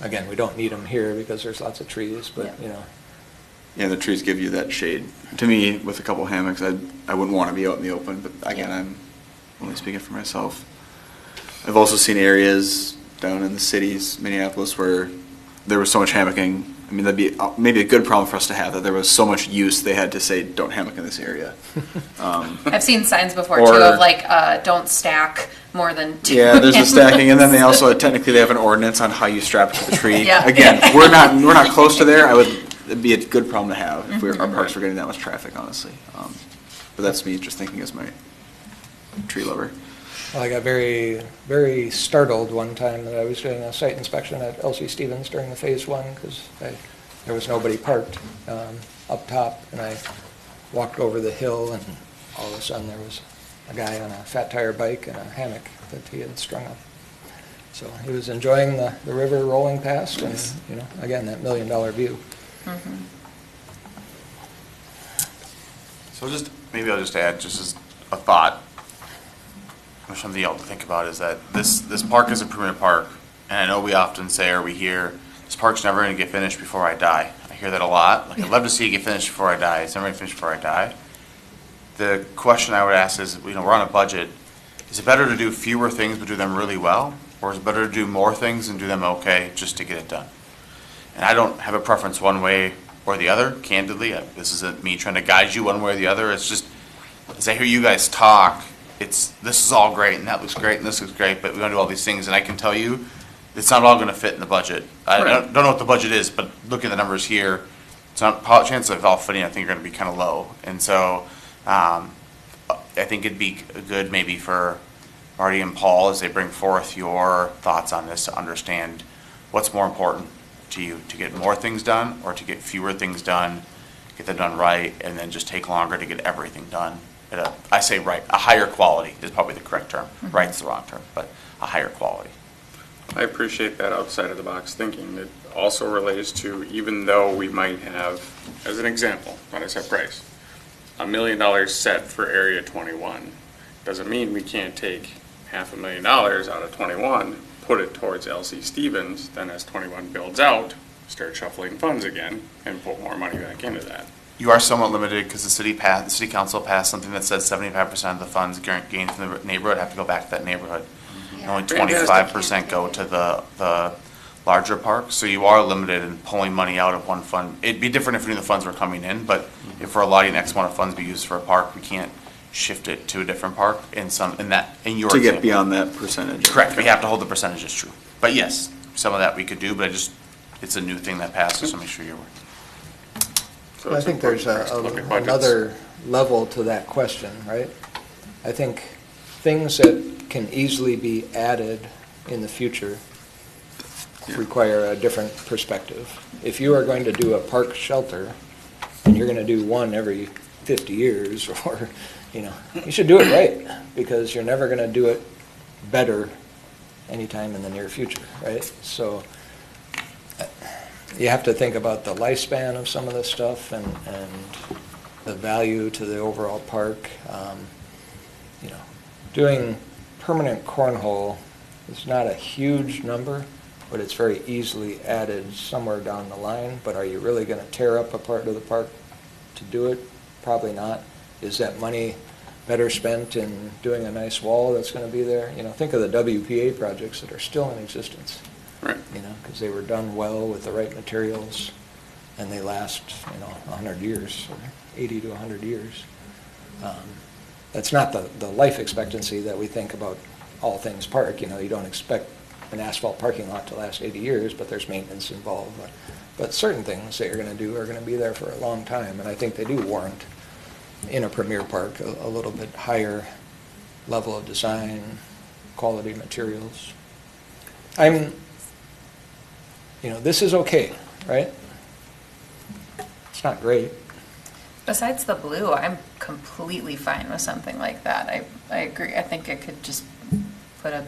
Again, we don't need them here because there's lots of trees, but, Yeah. you know, Yeah, the trees give you that shade. To me, with a couple hammocks, I wouldn't want to be out in the open, but again, I'm only speaking for myself. I've also seen areas down in the cities, Minneapolis, where there was so much hammocking. I mean, that'd be maybe a good problem for us to have, that there was so much use, they had to say, don't hammock in this area. I've seen signs before Or- too of like, don't stack more than two. Yeah, there's the hands. stacking, and then they also, technically, they have an ordinance on how you strap it to the tree. Yeah. Again, we're not close to there. It'd be a good problem to have if our parks were getting that much traffic, honestly. But that's me just thinking as my tree lover. well, I got very, very startled one time that I was doing a site inspection at LC Stevens during the Phase 1 because there was nobody parked up top, and I walked over the hill, and all of a sudden there was a guy on a fat tire bike and a hammock that he had strung up. So he was enjoying the river rolling past, and, you know, again, that $1 million view. So maybe I'll just add, just as a thought, or something else to think about, is that this park is a permanent park, and I know we often say, or we hear, this park's never gonna get finished before I die. I hear that a lot, like, I'd love to see it get finished before I die, it's never gonna finish before I die. The question I would ask is, you know, we're on a budget, is it better to do fewer things but do them really well, or is it better to do more things and do them okay, just to get it done? And I don't have a preference one way or the other, candidly. This isn't me trying to guide you one way or the other. It's just, as I hear you guys talk, this is all great, and that looks great, and this looks great, but we want to do all these things, and I can tell you, it's not all going to fit in the budget. I don't know what the budget is, but looking at the numbers here, chances of all fitting, I think, are going to be kind of low. And so I think it'd be good maybe for Marty and Paul, as they bring forth your thoughts on this, to understand what's more important to you, to get more things done or to get fewer things done, get them done right, and then just take longer to get everything done. I say right, a higher quality is probably the correct term. Right's the wrong term, but a higher quality. I appreciate that outside of the box thinking. It also relates to, even though we might have, as an example, not a set price, $1 million set for Area 21, doesn't mean we can't take $500,000 out of 21, put it towards LC Stevens, then as 21 builds out, start shuffling funds again and put more money back into that. You are somewhat limited because the city council passed something that says 75% of the funds gained from the neighborhood have to go back to that neighborhood. And only 25% go to the larger parks, so you are limited in pulling money out of one fund. It'd be different if any of the funds were coming in, but if we're allowing X amount of funds to be used for a park, we can't shift it to a different park in your To get example. beyond that percentage. Correct, we have to hold the percentages true. But yes, some of that we could do, but it's a new thing that passed, so make sure you're aware. So I it's think there's important for us to look at budgets. another level to that question, right? I think things that can easily be added in the future require a different perspective. If you are going to do a park shelter, and you're going to do one every 50 years, or, you know, you should do it right, because you're never going to do it better anytime in the near future, right? So you have to think about the lifespan of some of this stuff and the value to the overall park. You know, doing permanent cornhole is not a huge number, but it's very easily added somewhere down the line. But are you really going to tear up a part of the park to do it? Probably not. Is that money better spent in doing a nice wall that's going to be there? You know, think of the WPA projects that are still in existence. Right. You know, because they were done well with the right materials, and they last, 100 years, or 80 to 100 years. That's not the life expectancy that we think about all things park. You know, you don't expect an asphalt parking lot to last 80 years, but there's maintenance involved. But certain things that you're going to do are going to be there for a long time, and I think they do warrant, in a premier park, a little bit higher level of design, quality materials. This is okay, right? It's not great. Besides the blue, I'm completely fine with something like that. I agree. I think I could just put a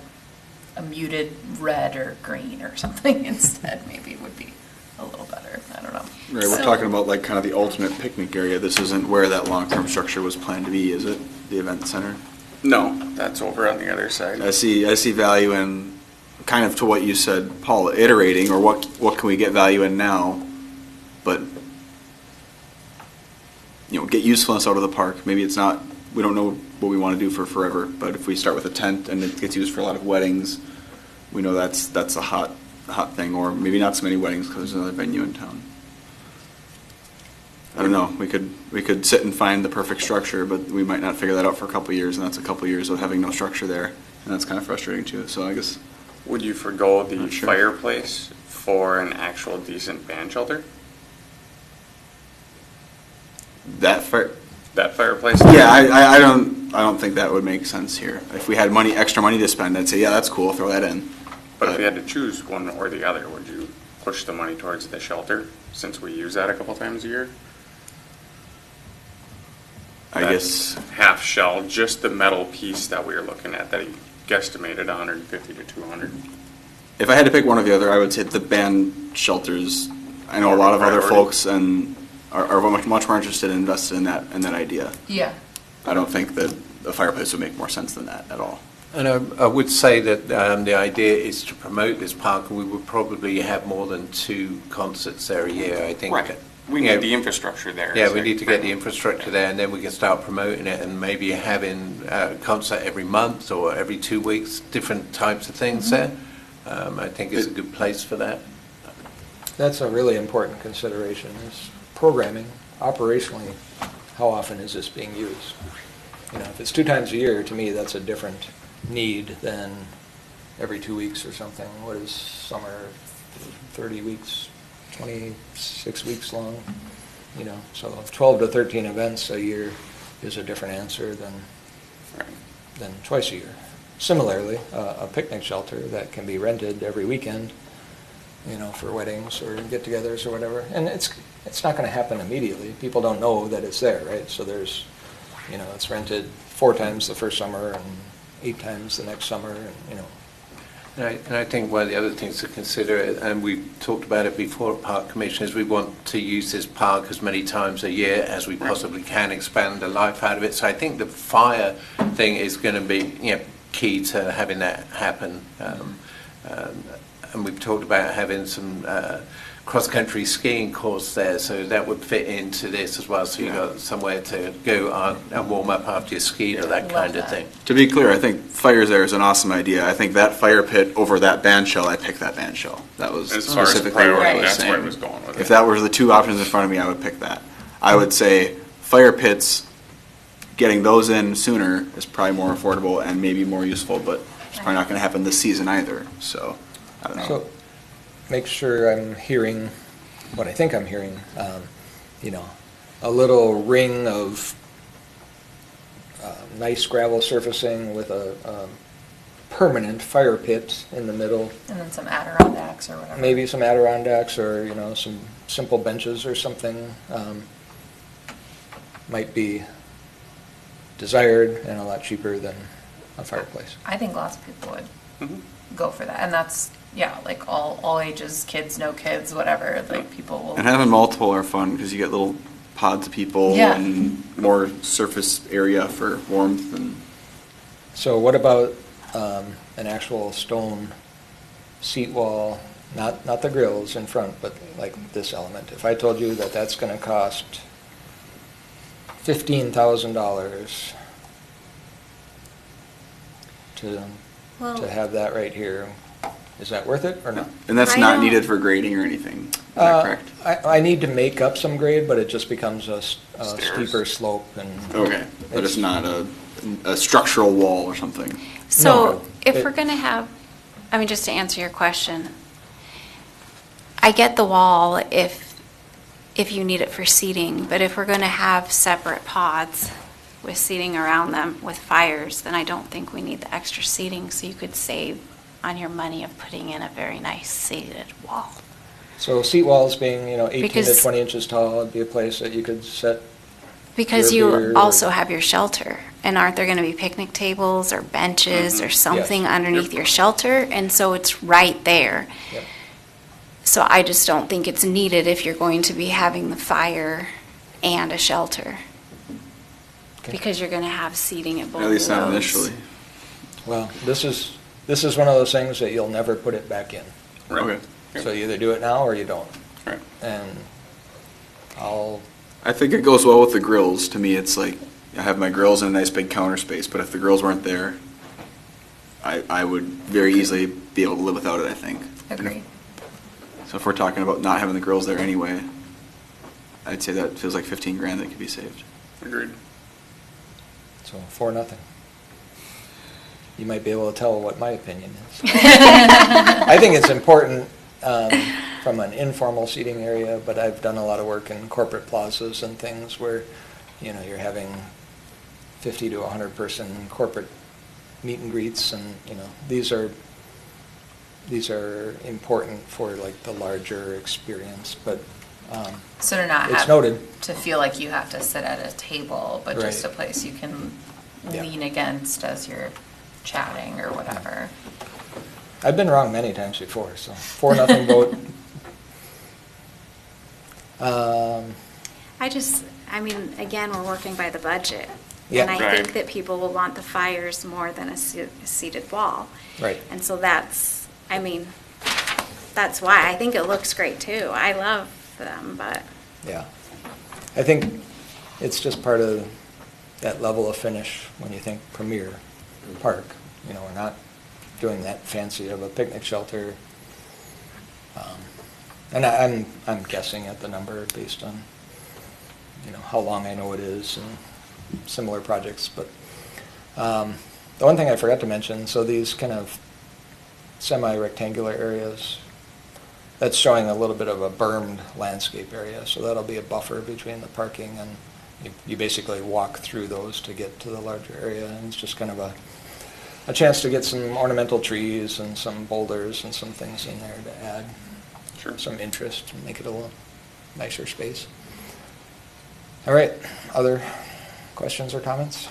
muted red or green or something instead. Maybe it would be a little better. I don't know. Right, we're talking about like kind of the ultimate picnic area. This isn't where that long-term structure was planned to be, is it? The event center? No, That's over on the other side. I see value in, kind of to what you said, Paul, iterating, or what can we get value in now, but, get usefulness out of the park. Maybe it's not, we don't know what we want to do for forever, but if we start with a tent and it gets used for a lot of weddings, we know that's a hot thing, or maybe not so many weddings because there's another venue in town. I don't know, we could sit and find the perfect structure, but we might not figure that out for a couple of years, and that's a couple of years of having no structure there, and that's kind of frustrating too, so I guess. Would you forgo the Not sure. fireplace for an actual decent band shelter? That Fireplace? Yeah, I don't think that would make sense here. If we had extra money to spend, I'd say, yeah, that's cool, throw that in. But if you had to choose one or the other, would you push the money towards the shelter, since we use that a couple times a year? I guess, Half shell, just the metal piece that we were looking at, that he guesstimated 150 to 200. if I had to pick one or the other, I would say the band shelters. I know a lot of other Priority. folks and are much more interested in investing in that idea. Yeah. I don't think that a fireplace would make more sense than that at all. And I would say that the idea is to promote this park, and we would probably have more than 2 concerts there a year, I think. Right. We Yeah. need the infrastructure there. Yeah, is we it? need to get the infrastructure there, and then we can start promoting it, and maybe having a concert every month or every 2 weeks, different types of things there. I think it's a good place for that. That's a really important consideration, is programming, operationally, how often is this being used? If it's 2 times a year, to me, that's a different need than every 2 weeks or something. What is summer, 30 weeks, 26 weeks long? So if 12 to 13 events a year is a different answer than twice a year. Similarly, a picnic shelter that can be rented every weekend, for weddings or get-togethers or whatever. And it's not going to happen immediately. People don't know that it's there, right? So there's, it's rented 4 times the first summer and 8 times the next summer, and. And I think one of the other things to consider, and we've talked about it before at Park Commission, is we want to use this park as many times a year as we possibly can, expand the life out of it. So I think the fire thing is going to be key to having that happen. And we've talked about having some cross-country skiing course there, so that would fit into this as well. So you've got somewhere to go and warm up after you skied or that kind of thing. To be clear, I think fires there is an awesome idea. I think that fire pit over that band shell, I picked that band shell. That was As far as specifically what I priority, was that's where I saying. was going with it. If that were the 2 options in front of me, I would pick that. I would say fire pits, getting those in sooner is probably more affordable and maybe more useful, but it's probably not going to happen this season either, so, I don't know. So, make sure I'm hearing what I think I'm hearing. A little ring of nice gravel surfacing with a permanent fire pit in the middle. And then some Adirondacks or whatever. Maybe some Adirondacks or, some simple benches or something might be desired and a lot cheaper than a fireplace. I think lots of people would Mhm. go for that. And that's, like all ages, kids, no kids, whatever, like people will. And having multiple are fun because you get little pods of people Yeah. and more surface area for warmth and. So what about an actual stone seat wall, not the grills in front, but like this element? If I told you that that's going to cost $15,000 to have that right here, is that worth it or not? And that's I not don't- needed for grading or anything, is that correct? I need to make up some grade, but it just becomes a Stairs. steeper slope and. Okay, but it's not a structural wall or something. So No, if it- we're going to have, just to answer your question, I get the wall if you need it for seating, but if we're going to have separate pods with seating around them with fires, then I don't think we need the extra seating, so you could save on your money of putting in a very nice seated wall. So seat walls being, 18 to Because- 20 inches tall would be a place that you could set. Because Your you beer also have your shelter, and aren't there going to be picnic tables or benches or something Yes. underneath your shelter? And so it's right there. Yep. So I just don't think it's needed if you're going to be having the fire and a shelter. because you're going to have seating at both At least of not those. initially. Well, this is one of those things that you'll never put it back in. Right. Okay. So you either do it now or you don't. Right. And I think it goes well with the grills. To me, it's like, I have my grills in a nice big counter space, but if the grills weren't there, I would very easily be able to live without it, I think. Agree. So if we're talking about not having the grills there anyway, I'd say that feels like 15 grand that could be saved. Agreed. So 4-0. You might be able to tell what my opinion is. I think it's important from an informal seating area, but I've done a lot of work in corporate plazas and things where, you're having 50 to 100 person corporate meet and greets, and these are important for like the larger experience, but So to not it's have noted. to feel like you have to sit at a table, but just a Right. place you can Yeah. lean against as you're chatting or whatever. I've been wrong many times before, so 4-0 vote. Again, we're working by the budget. Yeah. And I Right. think that people will want the fires more than a seated wall. Right. And so that's why. I think it looks great too. I love them, but Yeah. I think it's just part of that level of finish when you think premier park. We're not doing that fancy of a picnic shelter. And I'm guessing at the number based on, how long I know it is and similar projects. But the one thing I forgot to mention, so these kind of semi-rectangular areas, that's showing a little bit of a bermed landscape area, so that'll be a buffer between the parking, and you basically walk through those to get to the larger area, and it's just kind of a chance to get some ornamental trees and some boulders and some things in there to add some interest and make it a little nicer space. All right, other questions or comments?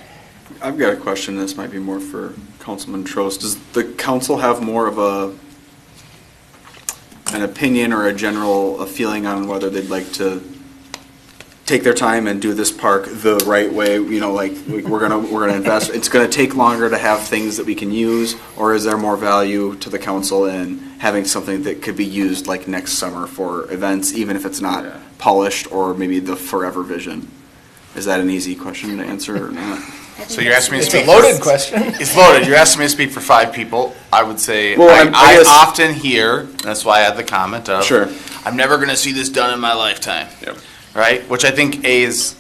I've got a question. This might be more for Councilman Trost. Does the council have more of an opinion or a feeling on whether they'd like to take their time and do this park the right way? We're gonna invest. It's gonna take longer to have things that we can use, or is there more value to the council in having something that could be used like next summer for events, even if it's not polished or maybe the forever vision? Is that an easy question to answer or not? So you're asking me to It's a speak? loaded question. It's loaded. You're asking me to speak for 5 people. I would say, Well, I I guess- often hear, that's why I had the comment of, Sure. I'm never going to see this done in my lifetime. Yep. Right? Which I think is,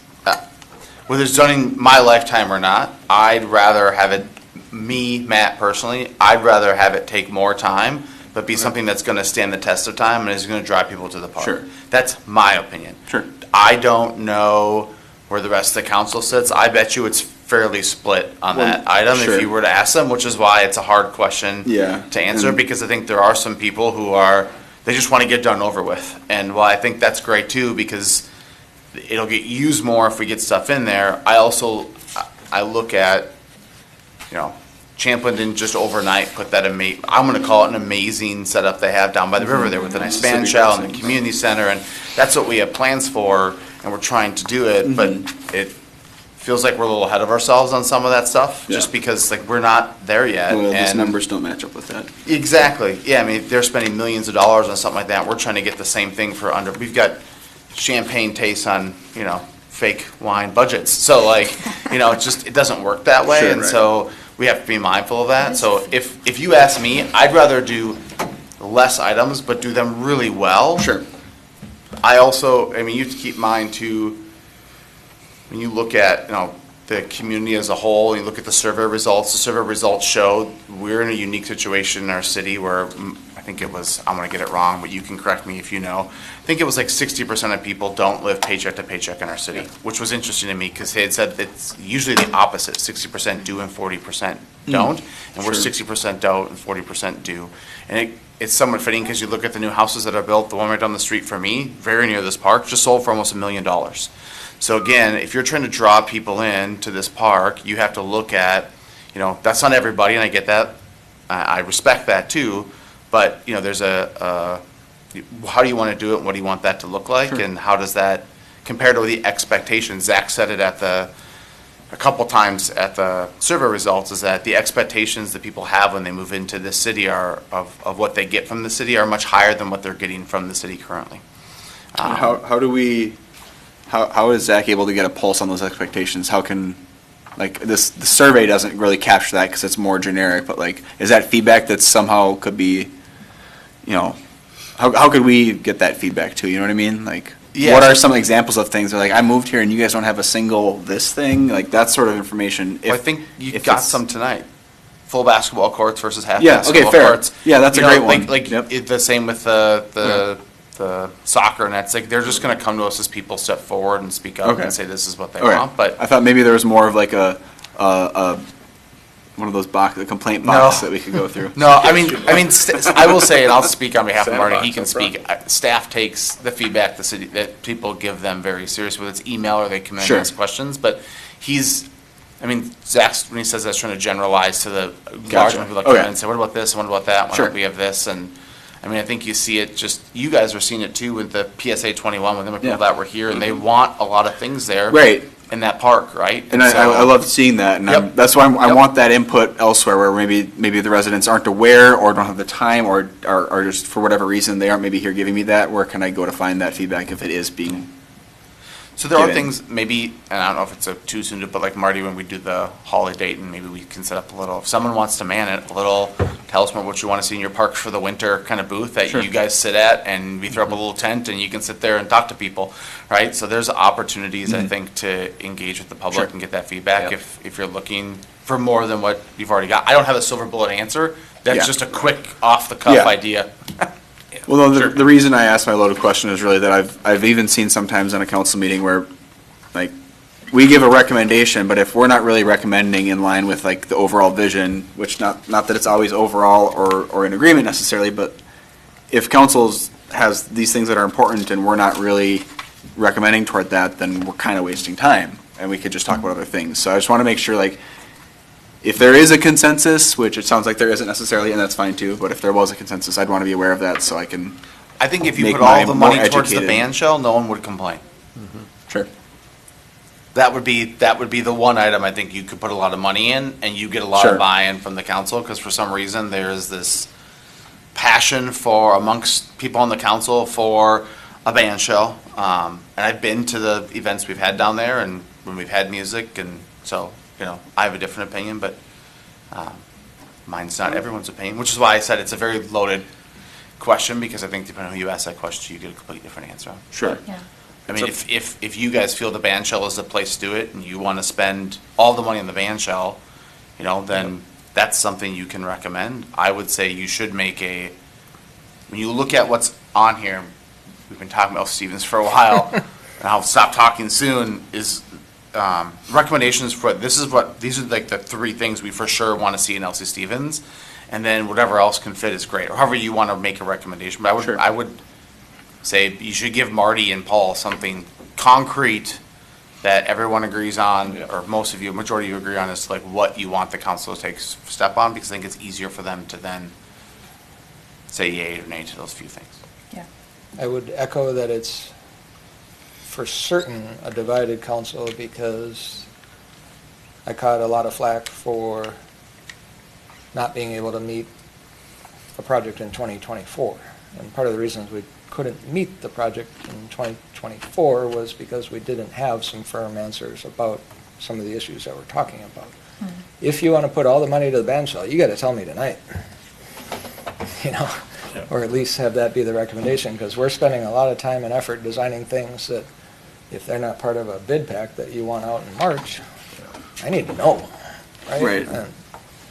whether it's done in my lifetime or not, I'd rather have it, Matt personally, I'd rather have it take more time, but be something that's going to stand the test of time and is going to drive people to the park. Sure. That's my opinion. Sure. I don't know where the rest of the council sits. I bet you it's fairly split on Well, that item sure. if you were to ask them, which is why it's a hard question Yeah, to answer, and- because I think there are some people who they just want to get done over with. And while I think that's great too, because it'll get used more if we get stuff in there, I look at, Champlin didn't just overnight put that I'm going to call it an amazing setup they have down by the river there with a nice band shell and the community center, and that's what we have plans for, and we're trying to do it, but it feels like we're a little ahead of ourselves on some of that stuff, just Yeah. because we're not there yet. Well, these and- numbers don't match up with that. Exactly. Yeah, I mean, they're spending millions of dollars on something like that. We're trying to get the same thing for under. We've got champagne tastes on, fake wine budgets. So it doesn't work that way. Sure, and right. so we have to be mindful of that. So if you ask me, I'd rather do less items, but do them really well. Sure. I mean, you have to keep in mind too, when you look at, the community as a whole, you look at the survey results show we're in a unique situation in our city where I think it was, I'm gonna get it wrong, but you can correct me if you know. I think it was like 60% of people don't live paycheck to paycheck in our city, which was interesting to me because they had said it's usually the opposite, 60% do and 40% don't. And we're Sure. 60% don't and 40% do. And it's somewhat fitting because you look at the new houses that are built, the one right down the street from me, very near this park, just sold for almost $1 million. So again, if you're trying to draw people in to this park, you have to look at, that's not everybody, and I get that. I respect that too. But, there's how do you want to do it, and what do you want that to look like, and how does that compare to the expectations? Zach said it at the a couple times at the survey results is that the expectations that people have when they move into this city are of what they get from the city are much higher than what they're getting from the city currently. How is Zach able to get a pulse on those expectations? How can, like, the survey doesn't really capture that because it's more generic, but like, is that feedback that somehow could be, how could we get that feedback too? You know what I mean? Like, Yeah. what are some examples of things that, like, I moved here and you guys don't have a single this thing? Like, that sort of information. Well, I think you if got it's- some tonight. Full basketball courts versus half Yeah, basketball okay, fair. courts. Yeah, that's a great one. Like Yep. the same with the soccer, and that's like they're just going to come to us as people step forward and speak up Okay. and say this is what they Okay. want. But I thought maybe there was more of like a one of those a complaint box that we could go through. no, I mean, I will say, and I'll speak on behalf of Marty. He can Sandbox speak. Staff takes the feedback the city that people give them very serious, whether it's email or they come in Sure. and ask questions. But Zach's when he says that's trying to generalize to the large Gotcha. number of Okay. and say, what about this? What about that? Why Sure. don't we have this? And I think you see it. Just you guys are seeing it too with the PSA 21 with the people Yeah. that were here, and they want a lot of things there, Right. in that park, right? And so- I love seeing that, and Yep. that's why I Yep. want that input elsewhere, where maybe the residents aren't aware or don't have the time, or just for whatever reason they aren't maybe here giving me that. Where can I go to find that feedback if it is being? So there are given. things maybe, and I don't know if it's too soon to put like Marty when we do the holiday date, and maybe we can set up a little. If someone wants to man it, a little. Tell us more what you want to see in your parks for the winter kind of booth that Sure. you guys sit at, and we throw up a little tent, and you can sit there and talk to people, right? So there's opportunities I think to engage with the public Sure. and get that feedback Yep. if you're looking for more than what you've already got. I don't have a silver bullet answer. That's Yeah. just a quick off the cuff Yeah. idea. Well, no, Sure. the reason I asked my loaded question is really that I've even seen sometimes in a council meeting where, like, we give a recommendation, but if we're not really recommending in line with like the overall vision, which not that it's always overall or in agreement necessarily, but if councils has these things that are important and we're not really recommending toward that, then we're kind of wasting time and we could just talk about other things. So I just want to make sure, like, if there is a consensus, which it sounds like there isn't necessarily, and that's fine too, but if there was a consensus, I'd want to be aware of that so I can. I think if you Make put all my the more money towards the educated- band shell, no one would complain. Sure. That would be the one item I think you could put a lot of money in, and you get a lot Sure. of buy-in from the council, because for some reason, there is this passion for, amongst people on the council, for a band shell. And I've been to the events we've had down there, and when we've had music, and so, I have a different opinion, but mine's not everyone's opinion, which is why I said it's a very loaded question, because I think depending on who you ask that question, you get a completely different answer. Sure. Yeah. I mean, if you guys feel the band shell is the place to do it, and you want to spend all the money on the band shell, then that's something you can recommend. I would say you should make when you look at what's on here, we've been talking about Stevens for a while, and I'll stop talking soon, is recommendations for, these are like the three things we for sure want to see in LC Stevens, and then whatever else can fit is great, or however you want to make a recommendation. But Sure. I would say you should give Marty and Paul something concrete that everyone agrees on, or most of you, majority of you agree on, is like what you want the council to take step on, because I think it's easier for them to then say yay or nay to those few things. Yeah. I would echo that it's for certain a divided council, because I caught a lot of flack for not being able to meet a project in 2024. And part of the reasons we couldn't meet the project in 2024 was because we didn't have some firm answers about some of the issues that we're talking about. If you want to put all the money to the band shell, you got to tell me tonight. Or at least have that be the recommendation, because we're spending a lot of time and effort designing things that, if they're not part of a bid pack that you want out in March, I need to know, right? Right. And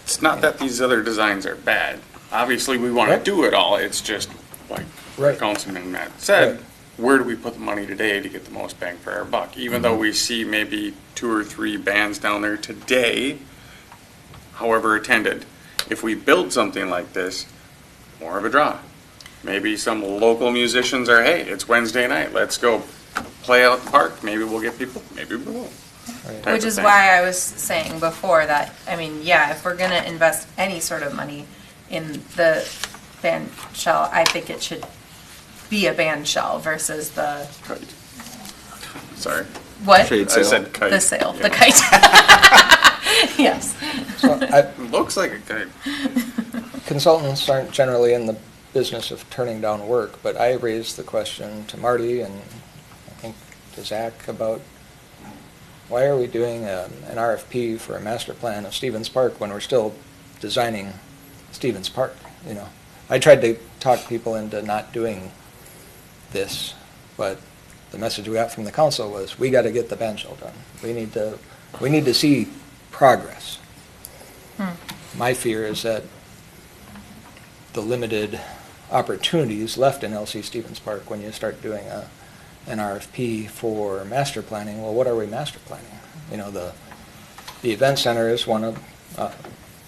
It's not that these other designs are bad. Obviously, we want to Right. do it all. It's just, like Right. Councilman Matt said, Right. where do we put the money today to get the most bang for our buck? Even though we see maybe 2 or 3 bands down there today, however attended, if we build something like this, more of a draw. Maybe some local musicians are, hey, it's Wednesday night, let's go play out at the park. Maybe we'll get people, maybe we won't. Right. Type Which of is thing. why I was saying before that, if we're gonna invest any sort of money in the band shell, I think it should be a band shell versus the, Right. Sorry. What? Shade I sail. said kite. The sail, Yeah. the kite. Yes. So I- Looks like a kite. Consultants aren't generally in the business of turning down work, but I raised the question to Marty and I think to Zach about why are we doing an RFP for a master plan of Stevens Park when we're still designing Stevens Park, you know? I tried to talk people into not doing this, but the message we got from the council was, we got to get the band shell done. We need to see progress. My fear is that the limited opportunities left in LC Stevens Park when you start doing an RFP for master planning, well, what are we master planning? You know, the event center is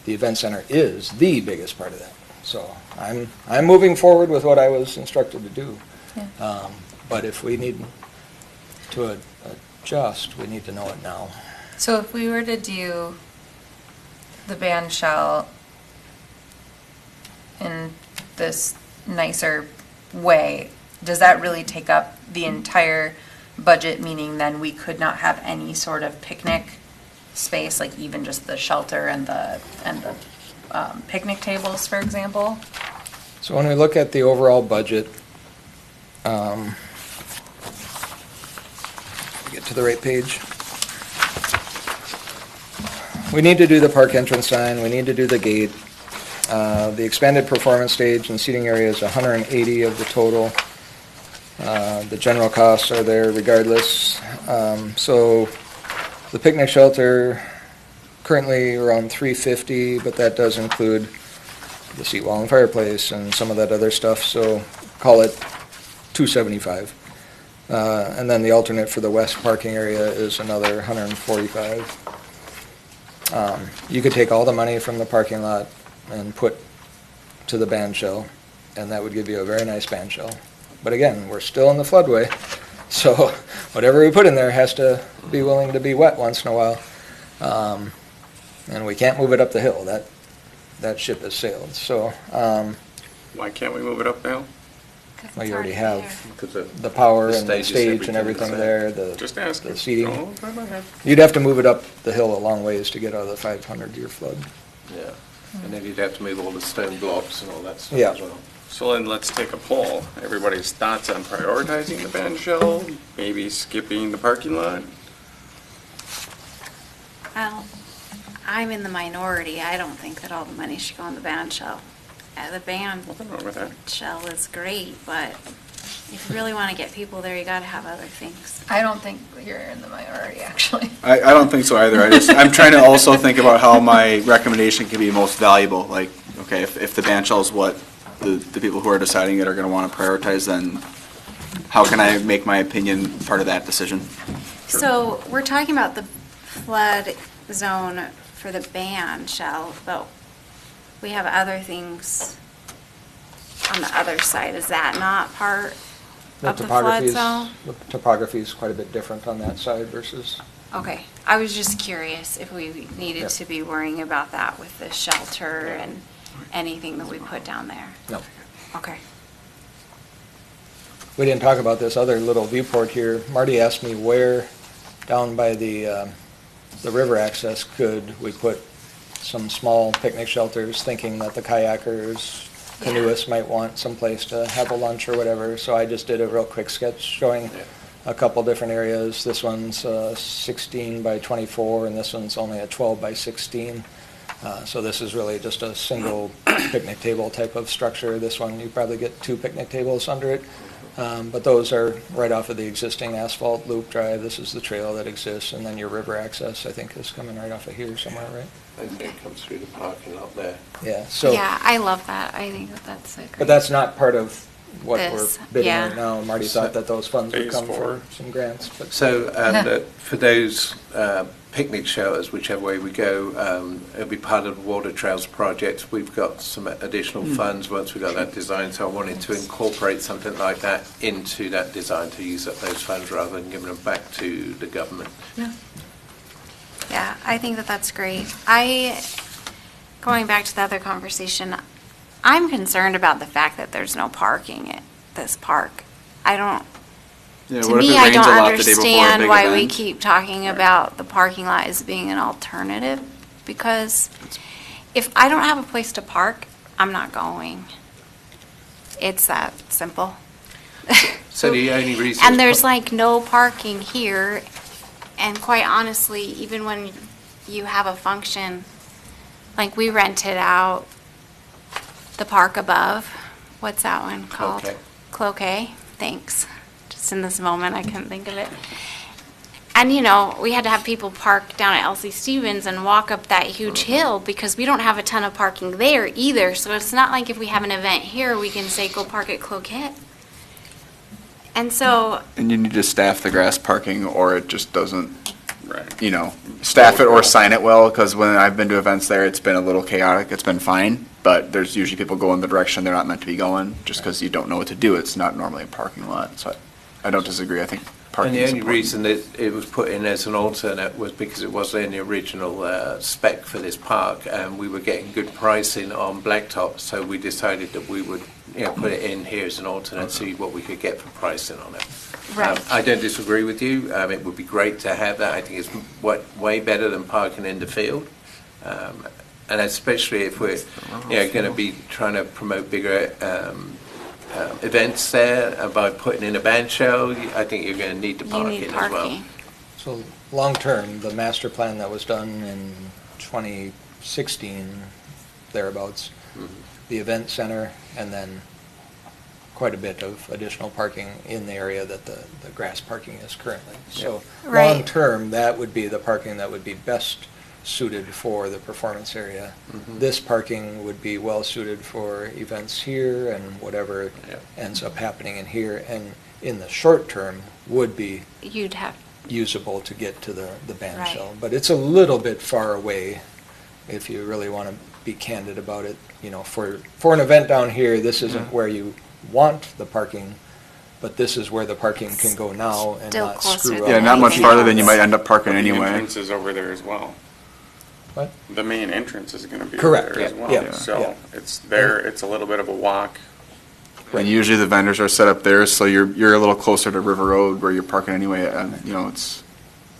the event center is the biggest part of that. So I'm moving forward with what I was instructed to do. Yeah. But if we need to adjust, we need to know it now. So if we were to do the band shell in this nicer way, does that really take up the entire budget, meaning then we could not have any sort of picnic space, like even just the shelter and the picnic tables, for example? So when we look at the overall budget, get to the right page. We need to do the park entrance sign, we need to do the gate. The expanded performance stage and seating area is 180 of the total. The general costs are there regardless. So the picnic shelter, currently around 350, but that does include the seat wall and fireplace and some of that other stuff, so call it 275. And then the alternate for the west parking area is another 145. You could take all the money from the parking lot and put to the band shell, and that would give you a very nice band shell. But again, we're still in the floodway, so whatever we put in there has to be willing to be wet once in a while. And we can't move it up the hill. That ship has sailed. So, Why can't we move it up now? well, you already have Because of the power the and the stages, stage and everything everything is there, Just the asking. seating. Oh, go ahead. You'd have to move it up the hill a long ways to get out of the 500-year flood. Yeah, and then you'd have to move all the stone blocks and all that stuff Yeah. as well. So then let's take a poll. Everybody's thoughts on prioritizing the band shell, maybe skipping the parking lot? Well, I'm in the minority. I don't think that all the money should go on the band shell. The band Nothing wrong with that. shell is great, but if you really want to get people there, you got to have other things. I don't think you're in the minority, actually. I don't think so either. I'm trying to also think about how my recommendation can be most valuable. Like, okay, if the band shell is what the people who are deciding it are going to want to prioritize, then how can I make my opinion part of that decision? So we're talking about the flood zone for the band shell, but we have other things on the other side. Is that not part of the flood zone? The topography is quite a bit different on that side versus, Okay, I was just curious if we needed Yep. to be worrying about that with the shelter and anything that we put down there. no. Okay. We didn't talk about this other little viewport here. Marty asked me where down by the river access could we put some small picnic shelters, thinking that the kayakers, canoeists might want someplace to have a lunch or whatever. So I just did a real quick sketch showing a couple different areas. This one's 16 by 24, and this one's only a 12 by 16. So this is really just a single picnic table type of structure. This one, you probably get 2 picnic tables under it. But those are right off of the existing asphalt loop drive. This is the trail that exists, and then your river access, I think, is coming right off of here somewhere, right? I think it comes through the parking lot there. Yeah, so, Yeah, I love that. I think that that's a great. but that's not part of what This, we're bidding yeah. right now. Marty thought that those funds would Phase come 4. for some grants, but. So for those picnic shelters, whichever way we go, it'll be part of the Water Trails project. We've got some additional funds once we've got that design, so I wanted to incorporate something like that into that design to use up those funds rather than giving them back to the government. Yeah, I think that that's great. Going back to the other conversation, I'm concerned about the fact that there's no parking at this park. I don't Yeah, To what if me, it I rains don't a lot the day before a understand big why we event? keep talking about the parking lot as being an alternative, because if I don't have a place to park, I'm not going. It's that simple. So the only reason. And there's like no parking here, and quite honestly, even when you have a function, like we rented out the park above, what's that one called? Cloquet. Cloquet, thanks. Just in this moment, I couldn't think of it. And, you know, we had to have people park down at Elsie Stevens and walk up that huge hill because we don't have a ton of parking there either. So it's not like if we have an event here, we can say, go park at Cloquet. And so, And you need to staff the grass parking, or it just doesn't, Right. you know, staff it or sign it well, because when I've been to events there, it's been a little chaotic. It's been fine, but there's usually people going the direction they're not meant to be going, just because you don't know what to do. It's not normally a parking lot, so I don't disagree. I think parking And the is only important. reason that it was put in as an alternate was because it wasn't in the original spec for this park, and we were getting good pricing on blacktop, so we decided that we would, put it in here as an alternate, see what we could get for pricing on it. Right. I don't disagree with you. It would be great to have that. I think it's way better than parking in the field. And especially if we're, going to be trying to promote bigger events there by putting in a band shell, I think you're going to need the you parking need as well. parking. So, long-term, the master plan that was done in 2016, thereabouts, the event center, and then quite a bit of additional parking in the area that the grass parking is currently. So, Right. long-term, that would be the parking that would be best suited for the performance area. This parking would be well-suited for events here and whatever Yep. ends up happening in here, and in the short term, would be You'd have, usable to get to the band Right. shell. But it's a little bit far away, if you really want to be candid about it. You know, for an event down here, this isn't where you want the parking, but this is where the parking can go now and Still not closer screw than up. Yeah, not much anything farther than you else. might end up parking The anyway. entrance is over there as well. What? The main entrance is gonna be over Correct, there as yeah, well. yeah, So yeah. it's there, it's a little bit of a walk. And usually the vendors are set up there, so you're a little closer to River Road where you're parking anyway. You know, it's,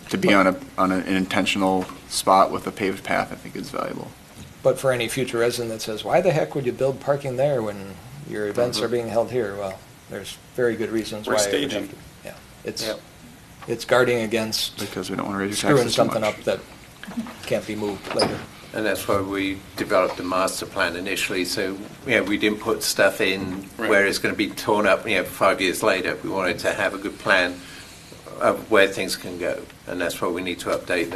to be on an intentional spot with a paved path, I think is valuable. But for any future resident that says, why the heck would you build parking there when your events are being held here? Well, there's very good reasons We're why. it would have staging. to- Yeah, it's, Yep. it's guarding against Because we don't want to raise your screwing taxes too something much. up that can't be moved later. And that's why we developed the master plan initially, so, we didn't put stuff in Right. where it's going to be torn up, 5 years later. We wanted to have a good plan of where things can go, and that's why we need to update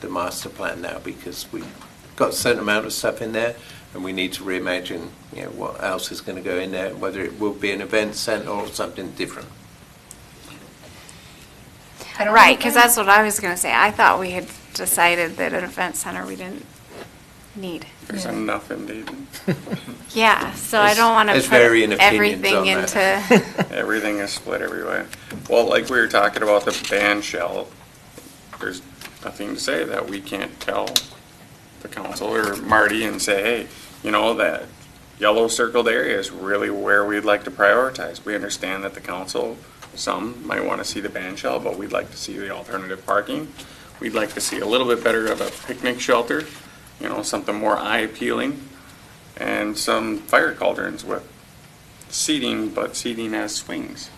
the master plan now, because we've got a certain amount of stuff in there, and we need to reimagine, what else is going to go in there, whether it will be an event center or something different. I don't right, think because I- that's what I was going to say. I thought we had decided that an event center we didn't need. There's Yeah. enough in Dayton. Yeah, so I don't want to There's put varying opinions everything on into, that. Everything is split everywhere. Well, like we were talking about the band shell, there's nothing to say that we can't tell the council or Marty and say, hey, that yellow circled area is really where we'd like to prioritize. We understand that the council, some might want to see the band shell, but we'd like to see the alternative parking. We'd like to see a little bit better of a picnic shelter, something more eye appealing, and some fire cauldrons with seating, but seating as swings.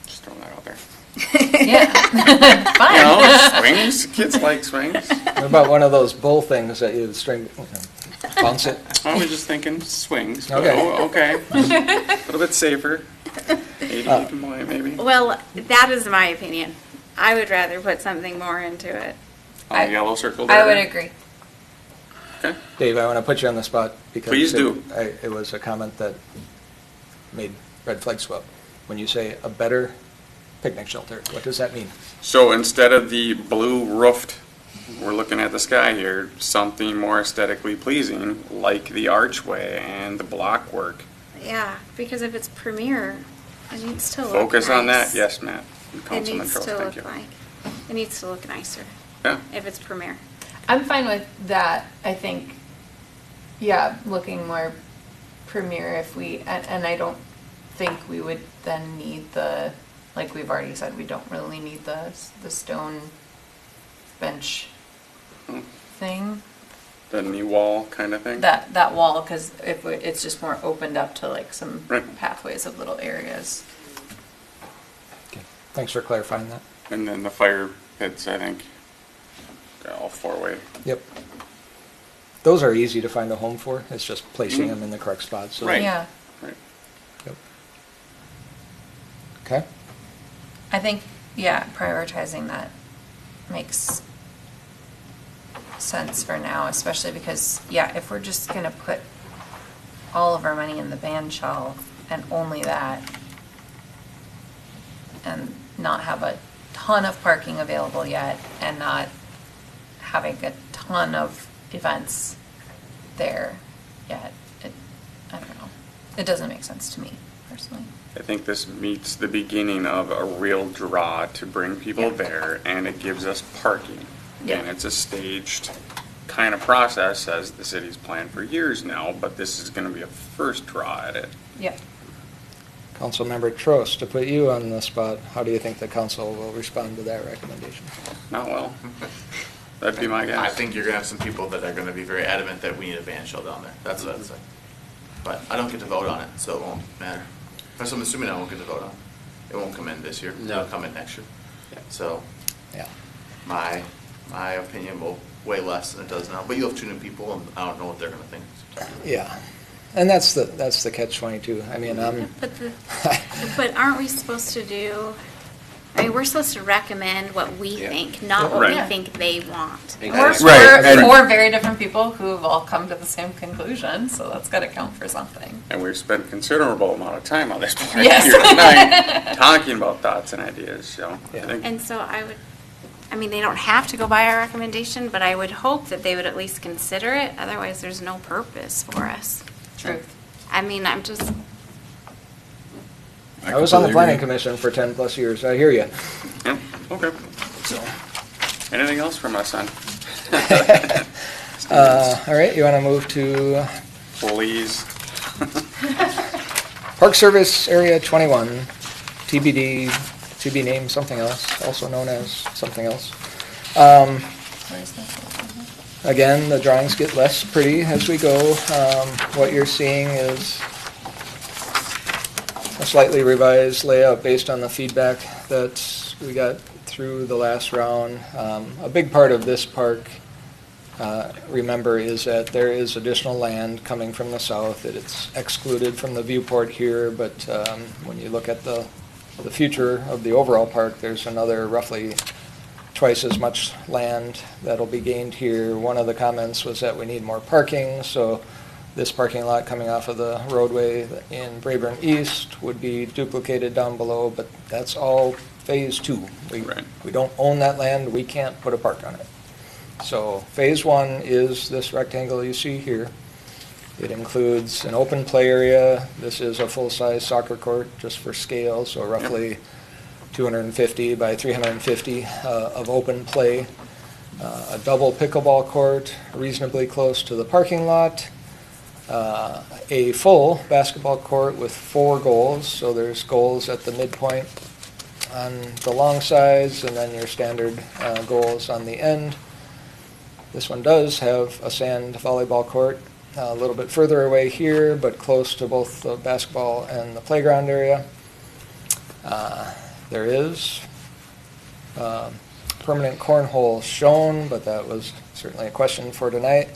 Just throwing that out there. Yeah. Fine. Swings, kids like swings. What about one of those bull things that you string, bounce it? I was just thinking swings. But Okay. Okay. A little bit safer. 80 compliant maybe. well, that is my opinion. I would rather put something more into it. On the yellow circle I there. would agree. Okay. Dave, I want to put you on the spot because Please do. It was a comment that made red flags go up. When you say a better picnic shelter, what does that mean? So instead of the blue roofed, we're looking at the sky here, something more aesthetically pleasing, like the archway and the block work. Yeah, because if it's premier, it needs to look Focus on that. nice. Yes, Matt. It Councilman needs Trost, to thank look you. like, it needs to look nicer Yeah. if it's premier. I'm fine with that. I think, yeah, looking more premier if we, and I don't think we would then need the like we've already said, we don't really need the stone bench thing. The knee wall kind of thing? That wall, because it's just more opened up to like some Right. pathways of little areas. Okay. Thanks for clarifying that. And then the fire pits, I think, they're all four-way. Yep. Those are easy to find a home for. It's just placing them in the correct spots. So. Right. Yeah. Right. Yep. Okay. I think, yeah, prioritizing that makes sense for now, especially because, yeah, if we're just going to put all of our money in the band shell and only that, and not have a ton of parking available yet, and not having a ton of events there yet, I don't know. It doesn't make sense to me, personally. I think this meets the beginning of a real draw to bring people Yeah. there, and it gives us parking. Yeah. And it's a staged kind of process, as the city's planned for years now, but this is going to be a first draw at it. Yep. Councilmember Trost, to put you on the spot, how do you think the council will respond to that recommendation? Not well. That'd be my guess. I think you're gonna have some people that are gonna be very adamant that we need a band shell down there. That's what I'd say. But I don't get to vote on it, so it won't matter. Plus, I'm assuming I won't get to vote on it. It won't come in this year. It'll come in next year. So Yeah. my opinion will weigh less than it does now. But you have two new people, and I don't know what they're gonna think. Yeah. And that's the catch-22. I mean, But aren't we supposed to do, I mean, we're supposed to recommend what we think, not what we Right. think they want. We're Right. four very different people who have all come to the same conclusion, so that's got to count for something. And we've spent considerable amount of time on this point Yes. here tonight, talking about thoughts and ideas, so I Yeah. think, And so I mean, they don't have to go by our recommendation, but I would hope that they would at least consider it, otherwise there's no purpose for us. Truth. I mean, I'm just, I was on the completely planning agree. commission for 10-plus years. I hear you. yeah, okay. So, anything else from us on? All right, you want to move to Please. Park Service Area 21, TBD, to be named something else, also known as something else. Where's that? Again, the drawings get less pretty as we go. What you're seeing is a slightly revised layout based on the feedback that we got through the last round. A big part of this park, remember, is that there is additional land coming from the south. That it's excluded from the viewport here, but when you look at the future of the overall park, there's another roughly twice as much land that'll be gained here. One of the comments was that we need more parking, so this parking lot coming off of the roadway in Braeburn East would be duplicated down below, but that's all phase 2. Right. We don't own that land, we can't put a park on it. So phase 1 is this rectangle you see here. It includes an open play area. This is a full-size soccer court just for scale, so roughly 250 by 350 of open play. A double pickleball court reasonably close to the parking lot. A full basketball court with 4 goals, so there's goals at the midpoint on the long sides and then your standard goals on the end. This one does have a sand volleyball court a little bit further away here, but close to both the basketball and the playground area. There is permanent cornhole shown, but that was certainly a question for tonight.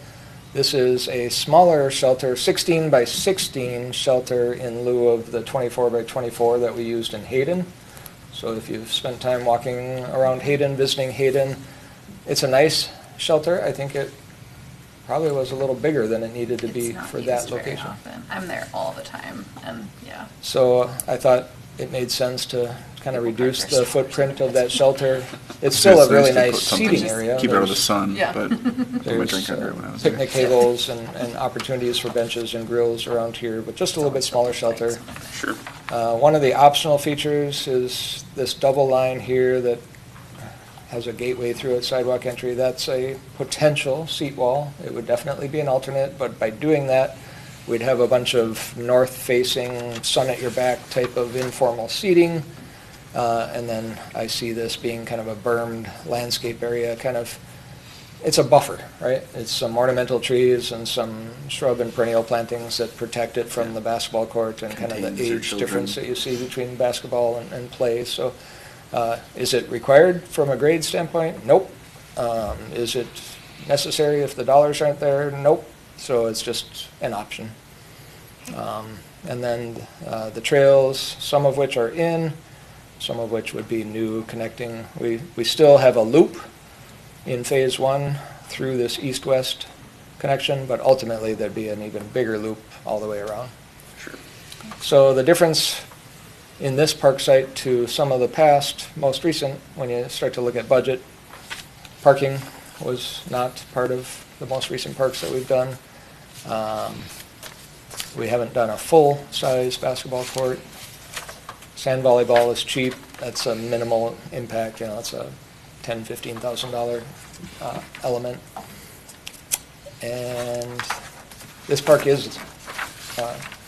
This is a smaller shelter, 16 by 16 shelter in lieu of the 24 by 24 that we used in Hayden. So if you've spent time walking around Hayden, visiting Hayden, it's a nice shelter. I think it probably was a little bigger than it needed to be It's not for used that very location. often. I'm there all the time, and yeah. So I thought it made sense to kind of reduce the footprint of that shelter. It's still a really nice seating area. Keep it out of the There's- sun, Yeah. but I put my There's drink under it when I was there. picnic tables and opportunities for benches and grills around here, but just a little bit smaller shelter. Sure. One of the optional features is this double line here that has a gateway through its sidewalk entry. That's a potential seat wall. It would definitely be an alternate, but by doing that, we'd have a bunch of north-facing, sun-at-your-back type of informal seating. And then I see this being kind of a bermed landscape area, kind of, it's a buffer, right? It's some ornamental trees and some shrub and perennial plantings that protect it from the basketball court and kind of Contains the their age children. difference that you see between basketball and play. So is it required from a grade standpoint? Nope. Is it necessary if the dollars aren't there? Nope. So it's just an option. And then the trails, some of which are in, some of which would be new connecting. We still have a loop in phase one through this east-west connection, but ultimately there'd be an even bigger loop all the way around. Sure. So the difference in this park site to some of the past, most recent, when you start to look at budget, parking was not part of the most recent parks that we've done. We haven't done a full-size basketball court. Sand volleyball is cheap. That's a minimal impact. You know, it's a $10,000, $15,000 element. And this park is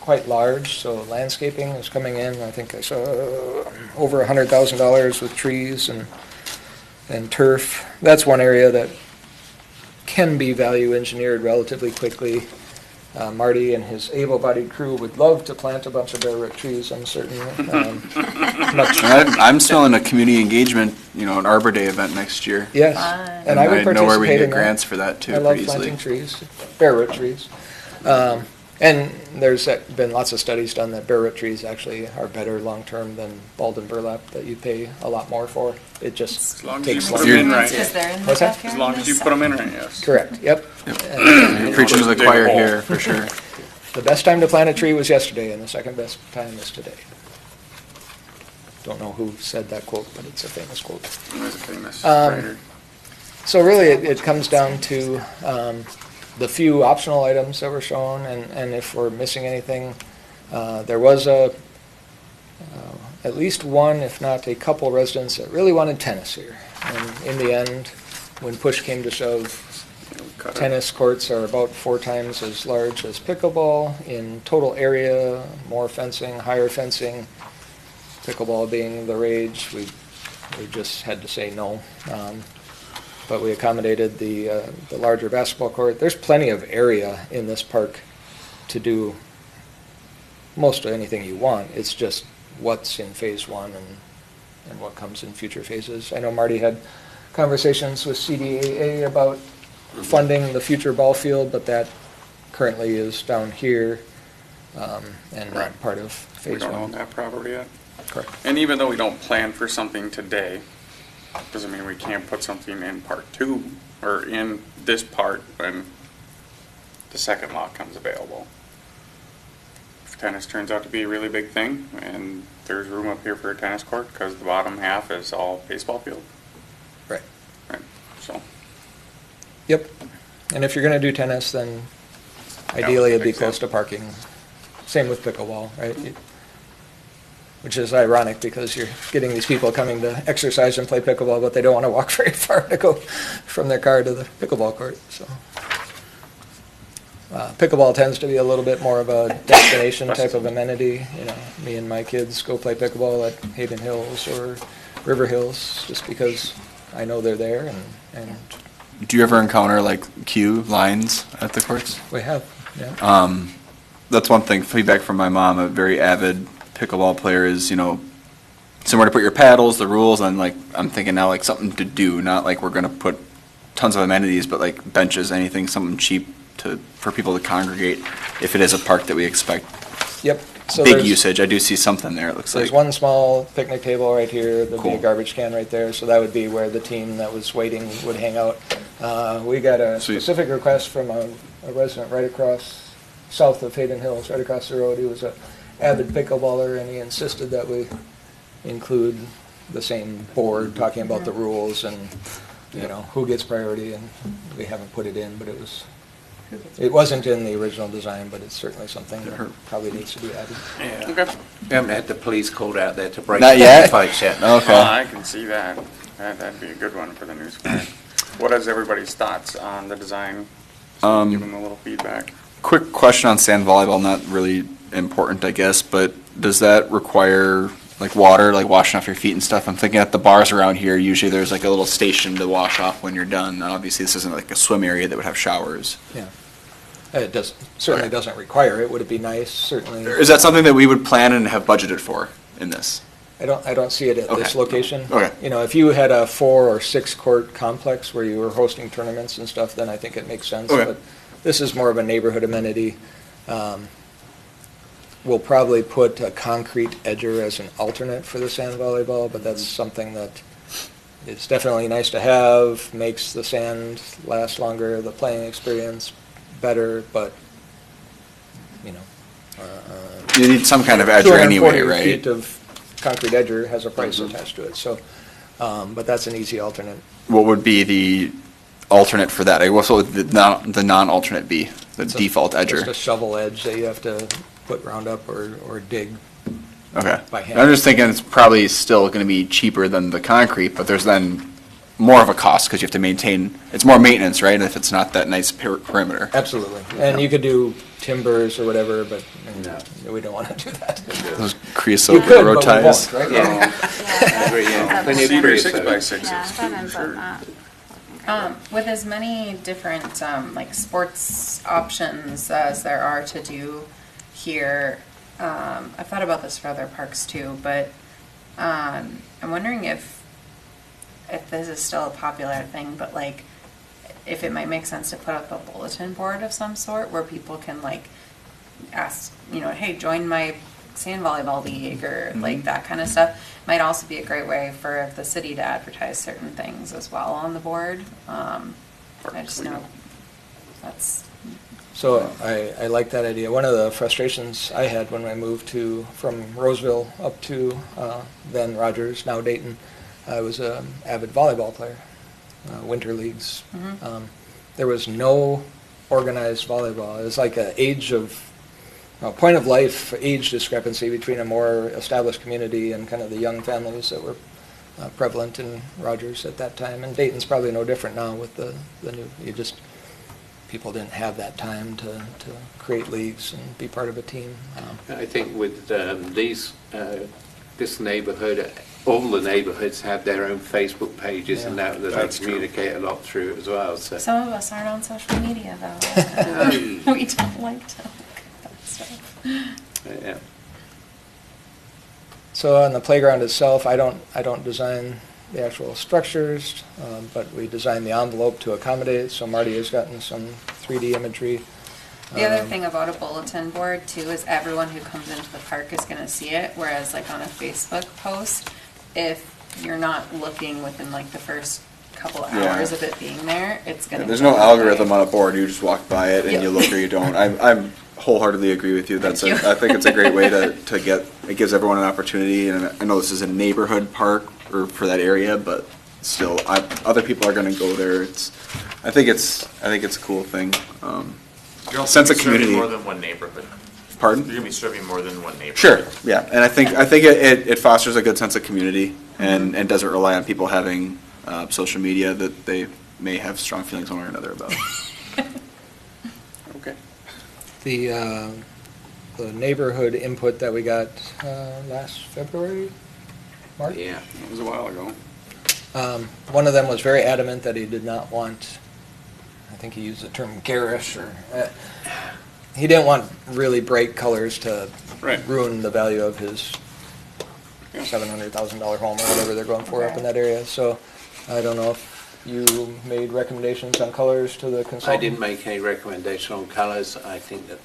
quite large, so landscaping is coming in. I think I saw over $100,000 with trees and turf. That's one area that can be value engineered relatively quickly. Marty and his able-bodied crew would love to plant a bunch of bare root trees, I'm certain. I'm still in a community engagement, an Arbor Day event next year. Yes, Fun. and I would know where we participate can in get that. grants for that too, I love pretty easily. planting trees, bare root trees. And there's been lots of studies done that bare root trees actually are better long-term than bald and burlap that you pay a lot more for. It just As long as you takes put longer. them in right. Because they're in the What's that? backyard. As long as you put them in right, yes. Correct, yep. You're preaching to the Dig a choir hole. here, for sure. The best time to plant a tree was yesterday, and the second best time is today. Don't know who said that quote, but it's a famous quote. It was a famous Um, writer. So really, it comes down to the few optional items that were shown, and if we're missing anything, there was at least one, if not a couple residents that really wanted tennis here. And in the end, when push came to shove, Cut it. tennis courts are about 4 times as large as pickleball in total area, more fencing, higher fencing. Pickleball being the rage, we just had to say no. But we accommodated the larger basketball court. There's plenty of area in this park to do most of anything you want. It's just what's in phase one and what comes in future phases. I know Marty had conversations with CDAA about funding the future ball field, but that currently is down here and not Right. part of We phase don't own one. that property yet. Correct. And even though we don't plan for something today, doesn't mean we can't put something in part two or in this part when the second lot comes available. If tennis turns out to be a really big thing and there's room up here for a tennis court because the bottom half is all baseball field. Right. Right, so. Yep. And if you're going to do tennis, then ideally it'd be makes close sense. to parking. Same with pickleball, right? Which is ironic because you're getting these people coming to exercise and play pickleball, but they don't want to walk very far to go from their car to the pickleball court, so. Pickleball tends to be a little bit more of a destination type of amenity. You know, me and my kids go play pickleball at Hayden Hills or River Hills just because I know they're there and Do you ever encounter like queue lines at the courts? we have, yeah. That's one thing, feedback from my mom, a very avid pickleball player is, somewhere to put your paddles, the rules, and like, I'm thinking now like something to do, not like we're gonna put tons of amenities, but like benches, anything, something cheap for people to congregate if it is a park that we expect. Yep. So Big there's- usage, I do see something there, it looks like. There's one small picnic table right here, there'd be a Cool. garbage can right there, so that would be where the team that was waiting would hang out. We got a Sweet. specific request from a resident right across, south of Hayden Hills, right across the road. He was a avid pickleballer, and he insisted that we include the same board talking about the rules and, who gets priority, and we haven't put it in, but it wasn't in the original design, but it's certainly something that probably needs to be added. Yeah. Okay. We haven't had the police called out there to break Not yet? fights yet. Okay. I can see that. That'd be a good one for the news flag. What is everybody's thoughts on the design? Give them a little feedback. Quick question on sand volleyball, not really important, I guess, but does that require like water, like washing off your feet and stuff. I'm thinking at the bars around here, usually there's like a little station to wash off when you're done. And obviously, this isn't like a swim area that would have showers. Yeah. It certainly doesn't require it. Would it be nice? Certainly. Is that something that we would plan and have budgeted for in this? I don't see it at this Okay. location. Okay. You know, if you had a 4 or 6 court complex where you were hosting tournaments and stuff, then I think it makes sense. Okay. But this is more of a neighborhood amenity. We'll probably put a concrete edger as an alternate for the sand volleyball, but that's something that is definitely nice to have, makes the sand last longer, the playing experience better, but, you know. You need some kind of edger anyway, 240 right? feet of concrete edger has a price attached to it, so, but that's an easy alternate. What would be the alternate for that? What would the non-alternate be? The It's a- default Just a edger? shovel edge that you have to put round up or dig. Okay. by hand. I'm just thinking it's probably still going to be cheaper than the concrete, but there's then more of a cost because you have to maintain, it's more maintenance, right? If it's not that nice perimeter. Absolutely. And you could do timbers or whatever, but we don't want to do that. Those You creosote could, railroad but we ties. won't, right? Yeah. Cedar 6x6s. Yeah, that ends up not. With as many different like sports options as there are to do here, I've thought about this for other parks too, but I'm wondering if this is still a popular thing, but like if it might make sense to put up a bulletin board of some sort where people can like ask, you know, hey, join my sand volleyball league or like that kind of stuff. Might also be a great way for the city to advertise certain things as well on the board. I just know that's So I like that idea. One of the frustrations I had when I moved from Roseville up to then Rogers, now Dayton, I was an avid volleyball player, winter leagues. There was no organized volleyball. It was like a point of life age discrepancy between a more established community and kind of the young families that were prevalent in Rogers at that time. And Dayton's probably no different now with the new, people didn't have that time to create leagues and be part of a team. I think with this neighborhood, all the neighborhoods have their own Facebook pages and that That's they true. communicate a lot through as well. So. some of us aren't on social media though. We don't like to look at that stuff. Yeah. So on the playground itself, I don't design the actual structures, but we design the envelope to accommodate. So Marty has gotten some 3D imagery. The other thing about a bulletin board too is everyone who comes into the park is going to see it, whereas like on a Facebook post, if you're not looking within like the first couple hours of it being there, it's going to. There's no algorithm on a board. You just walk by it and Yep. you look or you don't. I'm wholeheartedly agree with you. Thank you. I think it's a great way to get, it gives everyone an opportunity. And I know this is a neighborhood park or for that area, but still, other people are going to go there. I think it's a cool thing. You're also Sense of gonna be serving community. more than one neighborhood. Pardon? You're gonna be serving more than one neighborhood. Sure, yeah, and I think it fosters a good sense of community and doesn't rely on people having social media that they may have strong feelings one way or another about. Okay. The neighborhood input that we got last February, March? Yeah. It was a while ago. One of them was very adamant that he did not want, I think he used the term garish, or he didn't want really bright colors to Right. ruin the value of his Yeah. $700,000 home or whatever they're going for up in that area. So I don't know if you made recommendations on colors to the consultant? I didn't make any recommendation on colours. I think that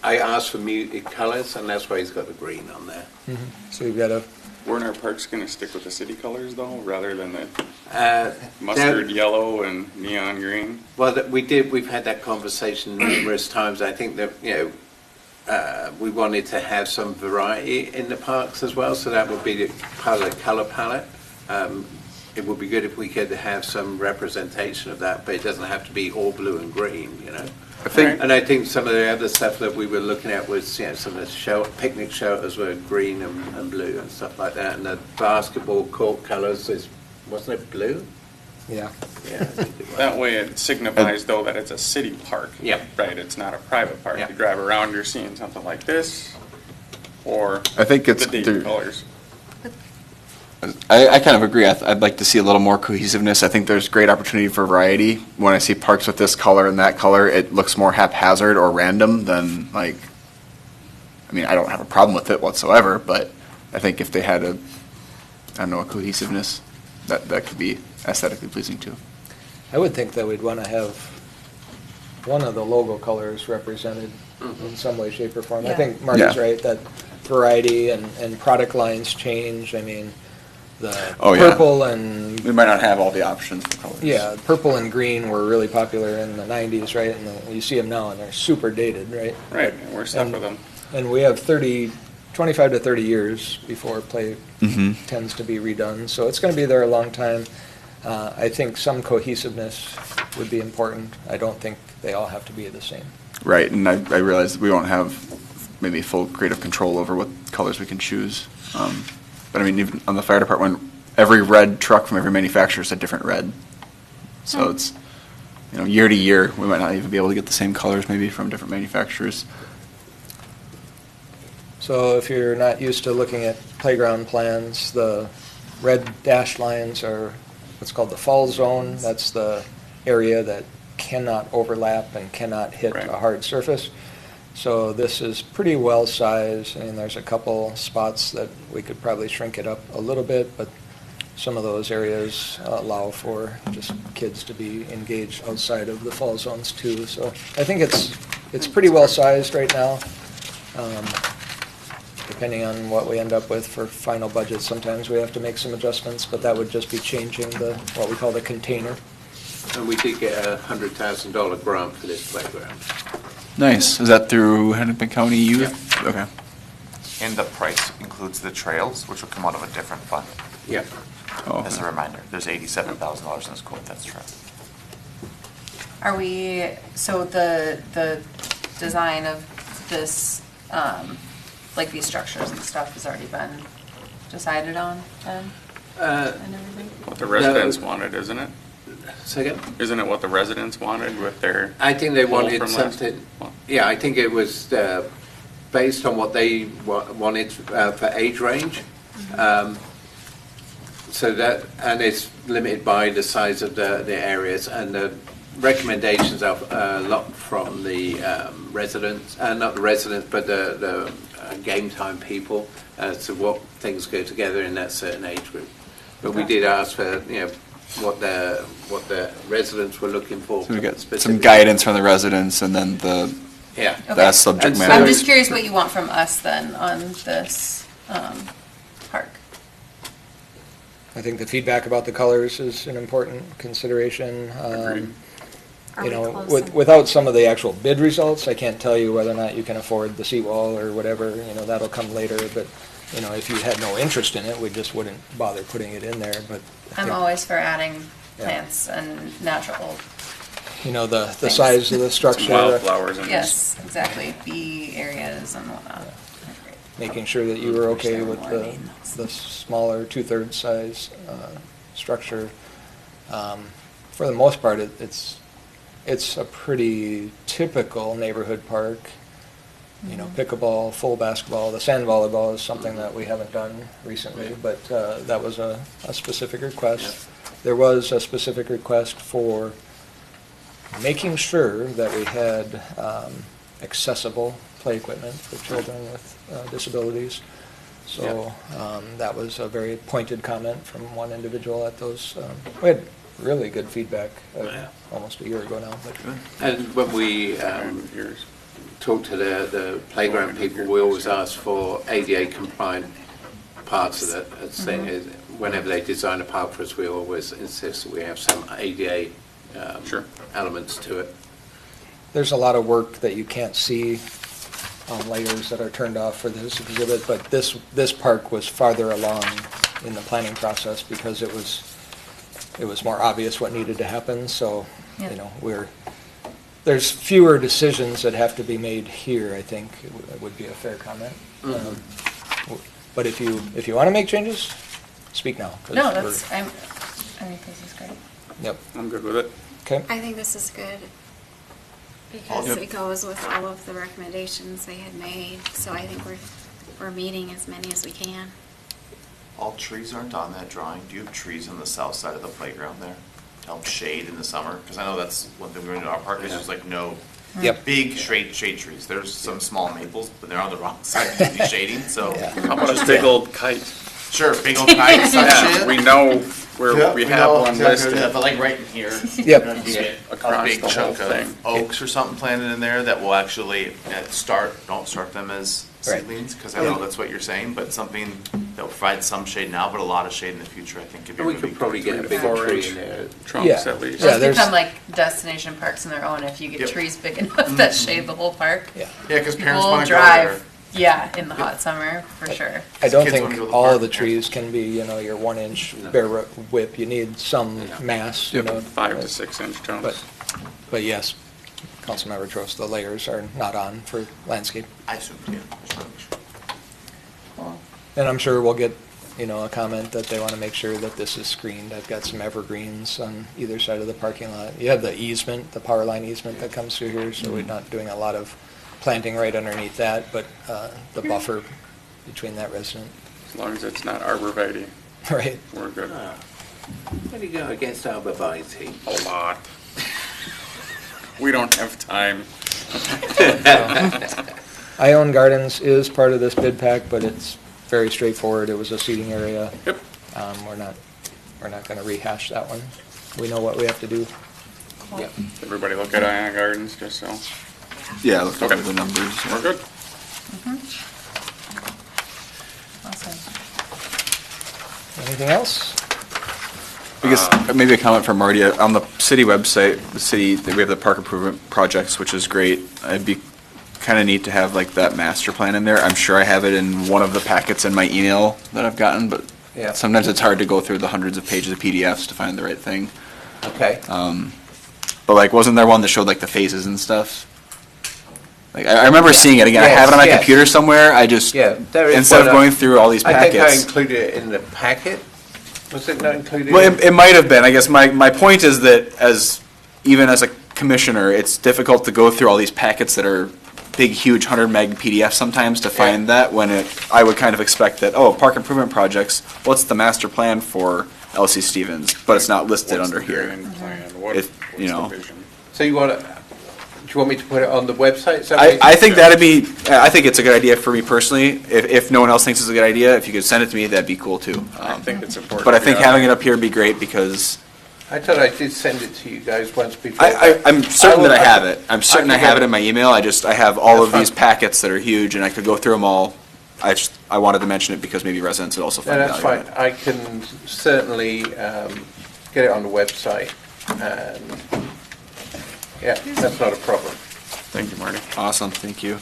I asked for muted colours, and that's why he's got the green on there. So you've got a, Weren't our parks going to stick with the city colors though, rather than the Uh, mustard that- yellow and neon green? Well, we've had that conversation numerous times. I think that, we wanted to have some variety in the parks as well, so that would be part of the colour palette. It would be good if we could have some representation of that, but it doesn't have to be all blue and green, I think, And I think some of the other stuff that we were looking at was, some of the picnic shelters were green and blue and stuff like that, and the basketball court colours wasn't it blue? yeah. Yeah. I think it was. That way it signifies though that it's a city park. Yep. Right, it's not a private park. Yep. You drive around, you're seeing something like this, or I think it's the deep there- colors? I kind of agree. I'd like to see a little more cohesiveness. I think there's great opportunity for variety. When I see parks with this color and that color, it looks more haphazard or random than like, I mean, I don't have a problem with it whatsoever, but I think if they had a cohesiveness, that could be aesthetically pleasing too. I would think that we'd want to have one of the logo colors represented in some way, shape, or form. I Yeah. think Marty's Yeah. right, that variety and product lines change. I mean, the Oh, yeah. purple and, We might not have all the options for colors. yeah, purple and green were really popular in the 90s, right? And you see them now, and they're super dated, right? Right, we're stuck And- with them. And we have 25 to 30 years before play Mhm. tends to be redone, so it's going to be there a long time. I think some cohesiveness would be important. I don't think they all have to be the same. Right, and I realize we won't have maybe full creative control over what colors we can choose. But I mean, even on the fire department, every red truck from every manufacturer is a different red. So it's, year to year, we might not even be able to get the same colors maybe from different manufacturers. So if you're not used to looking at playground plans, the red dashed lines are what's called the fall zone. That's the area that cannot overlap and cannot hit Right. a hard surface. So this is pretty well sized, and there's a couple spots that we could probably shrink it up a little bit, but some of those areas allow for just kids to be engaged outside of the fall zones too. So I think it's pretty well sized right now. Depending on what we end up with for final budget, sometimes we have to make some adjustments, but that would just be changing what we call the container. And we did get a $100,000 grant for this playground. Nice. Is that through Hennepin County Youth? Okay. And the price includes the trails, which will come out of a different fund. Yeah. Oh, As a okay. reminder, there's $87,000 in this quote, that's true. Are we, so the design of this, like these structures and stuff has already been decided on then? And everything? What the residents wanted, isn't it? Second? Isn't it what the residents wanted with their? I think they poll wanted from last something, month? yeah, I think it was based on what they wanted for age range. So that, and it's limited by the size of the areas, and the recommendations are a lot from the residents, not the residents, but the game time people, as to what things go together in that certain age group. But we did ask for, what the residents were looking for. So we get some specifically. guidance from the residents and then Yeah. Okay. that subject And so- matter. I'm just curious what you want from us then on this park. I think the feedback about the colors is an important consideration. Agreed. Are we close on- Without some of the actual bid results, I can't tell you whether or not you can afford the seawall or whatever, that'll come later, but, if you had no interest in it, we just wouldn't bother putting it in there, but. I I'm think, always for adding Yeah. plants and natural, the Thanks. size of the Some structure. wildflowers in this. yes, exactly, bee areas and whatnot. Great. Making sure that you were okay with Understand what I mean. the smaller two-thirds size structure. For the most part, it's a pretty typical neighborhood park. Pickleball, full basketball, the sand volleyball is something that we haven't done recently, but that was a specific request. There was a specific request for making sure that we had accessible play equipment for children with disabilities. So that was a very pointed comment from one individual at those. We had really good feedback Yeah. almost a year ago now. But And when we Yours. talk to the playground people, we always ask for ADA compliant parts of the thing. Whenever they design a park for us, we always insist that we have some ADA Sure. elements to it. there's a lot of work that you can't see on layers that are turned off for this exhibit, but this park was farther along in the planning process because it was more obvious what needed to happen. So, Yeah. there's fewer decisions that have to be made here, I think, it would be a fair comment. But if you want to make changes, speak now. 'cause No, we're- I think this is great. Yep, I'm good with it. okay. I think this is good because Yep. it goes with all of the recommendations they had made. So I think we're meeting as many as we can. All trees aren't on that drawing. Do you have trees on the south side of the playground there to help shade in the summer? Because I know that's one thing we're going to do at our park is there's like no Yep. big shade trees. There's some small maples, but they're on the wrong side to be shading, so. Yeah. How about a big old kite? Sure, big old kites, some Yeah, shit. we know where we have one listed. But like right in here. Yep. you're gonna get a Across big the chunk whole of thing. oaks or something planted in there that will actually don't start them as Right. seedlings, because I know that's what you're saying, but something that will provide some shade now, but a lot of shade in the future, I think could be We really could probably good. get a bigger 4 tree inch in there. trunks Yeah. at least. Yeah, Those there's- become like destination parks in their own if you get Yep. trees big enough that shade the whole park. Yeah. Yeah, because People parents will want to go there. drive, yeah, in the hot summer, for sure. I don't Kids wanna think go to the all park, of the yeah. trees can be, your 1 inch bare whip. You need some mass, Yep, 5 to 6 inch trunks. But yes, Councilmember Trost, the layers are not on for landscape. I assumed, yeah. Just wanna make sure. And I'm sure we'll get, a comment that they want to make sure that this is screened. I've got some evergreens on either side of the parking lot. You have the easement, the power line easement that comes through here, so we're not doing a lot of planting right underneath that, but the buffer between that resident, As long as it's not arborvitae, right? we're good. What do you go against arborvitae? A lot. We don't have time. I Own Gardens is part of this bid pack, but it's very straightforward. It was a seating area. Yep. We're not going to rehash that one. We know what we have to do. Yeah. Everybody look at Ion Gardens, just so. Yeah, look over Okay. the numbers. We're good. Awesome. Anything else? I guess maybe a comment from Marty. On the city website, we have the park improvement projects, which is great. It'd be kind of neat to have like that master plan in there. I'm sure I have it in one of the packets in my email that I've gotten, but Yeah. sometimes it's hard to go through the hundreds of pages of PDFs to find the right thing. Okay. But like, wasn't there one that showed like the phases and stuff? Like, I remember seeing it again. I have it on my Yes, yes. computer somewhere. I just, Yeah, there is instead of one, going through all these I think I packets. included it in the packet. Was it not included? Well, it might have been. I guess my point is that even as a commissioner, it's difficult to go through all these packets that are big, huge 100 meg PDFs sometimes to find that when I would kind of expect that, park improvement projects, what's the master plan for LC Stevens? But it's not listed What's under the here. grading plan? What- If, you what's know. the vision? So do you want me to put it on the website? Is that what you I think? think I think it's a good idea for me personally. If no one else thinks it's a good idea, if you could send it to me, that'd be cool too. I think it's important. But I think yeah. having it up here would be great because I thought I did send it to you guys once before. I'm certain that I will- have it. I'm certain I can have get it in my email. I have all That's of these fine. packets that are huge, and I could go through them all. I wanted to mention it because maybe residents would also No, find that's value in fine. it. I can certainly get it on the website. And yeah, that's not a problem. Thank you, Marty. Awesome, thank you.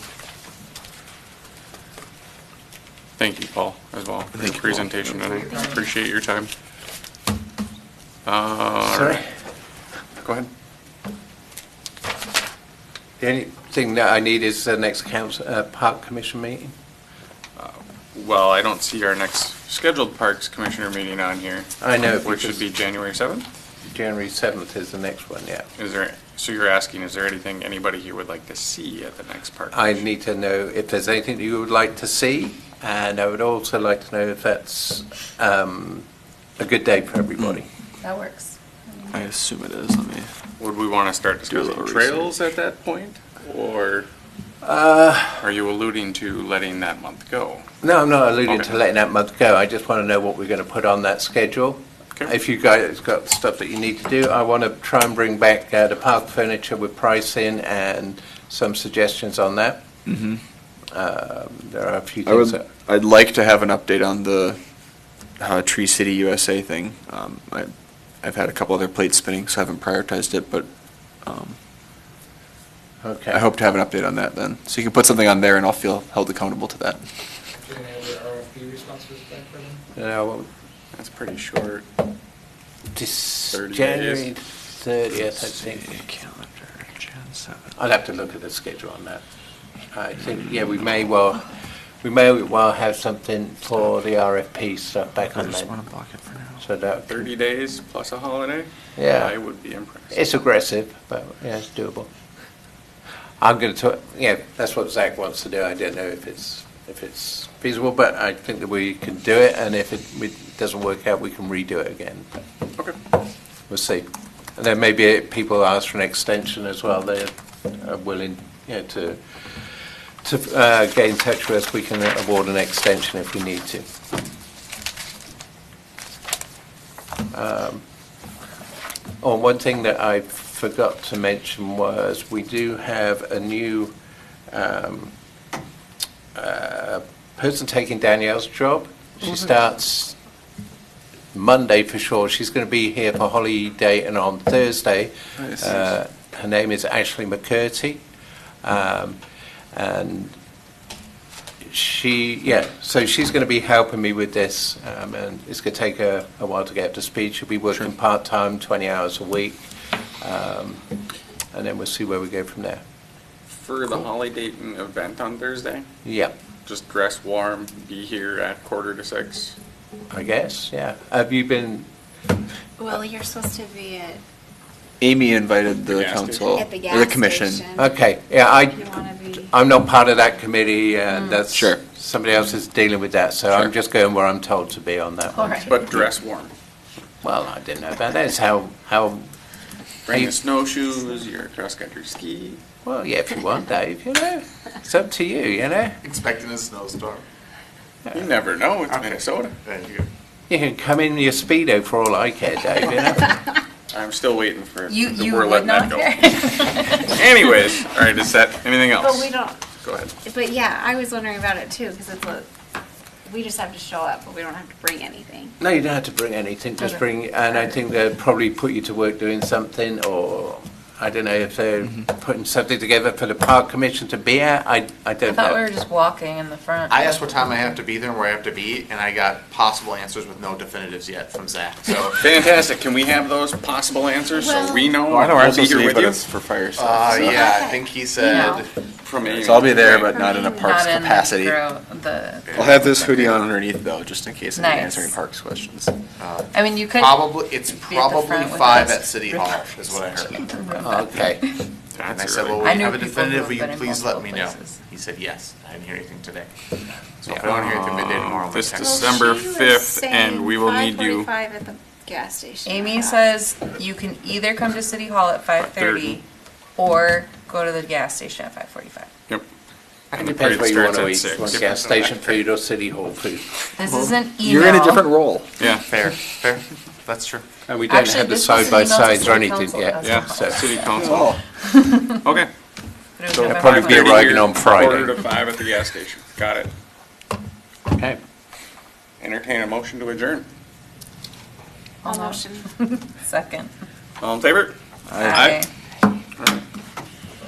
Thank you, Paul, as well, for your Thank you, Paul. presentation tonight. Appreciate your time. Sorry? Go ahead. The only thing that I need is the next park commission meeting. Well, I don't see our next scheduled Parks Commissioner meeting on here. I know, Which should because- be January 7th? January 7th is the next one, yeah. So you're asking, is there anything anybody here would like to see at the next Park? I Commission? need to know if there's anything that you would like to see, and I would also like to know if that's a good day for everybody. That works. I assume it is. Let me. Would we want to start Do a discussing little trails at that point? Or are you alluding to letting that month go? No, I'm not alluding Okay. to letting that month go. I just want to know what we're going to put on that schedule. Okay. If you guys got stuff that you need to do, I want to try and bring back the park furniture with pricing and some suggestions on that. Mhm. There are a few things that... I'd like to have an update on the Tree City USA thing. I've had a couple other plates spinning, so I haven't prioritized it, but Okay. I hope to have an update on that then. So you can put something on there and I'll feel held accountable to that. Well, That's pretty short. this 30 January days. 30th, I think. Calendar, Jan 7. I'll have to look at the schedule on that. I think, yeah, we may well have something for the RFP stuff back I on just then. want to block it for now. So that, 30 days plus a holiday? Yeah. I would be impressed. it's aggressive, but yeah, it's doable. I'm going to talk, yeah, that's what Zach wants to do. I don't know if it's if it's feasible, but I think that we can do it, and if it doesn't work out, we can redo it again. Okay. We'll see. And then maybe people ask for an extension as well. They're willing, to get in touch with us. We can award an extension if we need to. One thing that I forgot to mention was we do have a new person taking Danielle's job. She starts Monday for sure. She's going to be here for holiday and on Thursday. Nice. Her name is Ashley McCurty. And so she's going to be helping me with this, and it's going to take her a while to get up to speed. She'll be working part-time, 20 hours a week, and then we'll see where we go from there. For the holiday event on Thursday, Yeah, just dress warm, be here at 5:45. I guess, yeah. Have you been, Well, you're supposed to be Amy invited the gas council, at the or gas the commission. station. okay, yeah, If you want to be. I'm not part of that committee, and that's, Sure. somebody else is dealing with that, so I'm just going where I'm told to be on that All one. right. But dress warm. Well, I didn't know about that. It's how, Bring the snowshoes, your cross-country ski. well, yeah, if you want, Dave, it's up to you, Expecting a snowstorm. You never know, it's Minnesota. Thank you. You can come in your Speedo for all I care, Dave, I'm still waiting for, You we're would letting that not go. care. Anyways, all right, is that, anything else? But we don't, Go ahead. but yeah, I was wondering about it too, because we just have to show up, but we don't have to bring anything. No, you don't have to bring anything, just Okay. bring, and I think they'll probably put you to work doing something, or, I don't know, if they're putting something together for the park commission to be at, I I don't thought we know. were just walking in the front. I asked what time I have to be there and where I have to be, and I got possible answers with no definitives yet from Zach, so. Fantastic, can we have those possible answers so Well- we know? Well, I know where I'm We'll be supposed to here be, with but you? it's for fire stuff. so. Yeah, I Okay. think he said, From Amy. So I'll be there, but For not in a me, parks Not in capacity. the. I'll have this hoodie on underneath though, just in case I need to Nice. answer any parks questions. I mean, you could. probably, it's be at the probably front with 5 us. at City Hall, is what I heard. Okay, And I That's said, early. well, I we knew have a people definitive, who will have you been in please let multiple me know? places. He said, yes, I didn't hear anything today. So if I don't hear anything midday tomorrow, I'm This gonna is text. December Well, she was 5th, and saying we will need you- 5:45 at the gas station. Amy I thought. says you can either come to City Hall at 5:30 or go to the gas station at 5:45. Yep. it depends where you want to eat, Starts at you want 6. gas station food or city hall food. This is an email. You're in a different role. Yeah. Fair, that's true. And we don't Actually, have the this was an email to side-by-sides or city anything council. yet, That's Yeah, so. city council. Oh, Okay. But it was So November probably be 5th. arriving on Friday. 4:45 at the gas station. Got it. Okay. Entertain a motion to adjourn. All motion. Second. All in favor? Aye.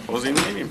Closing the meeting.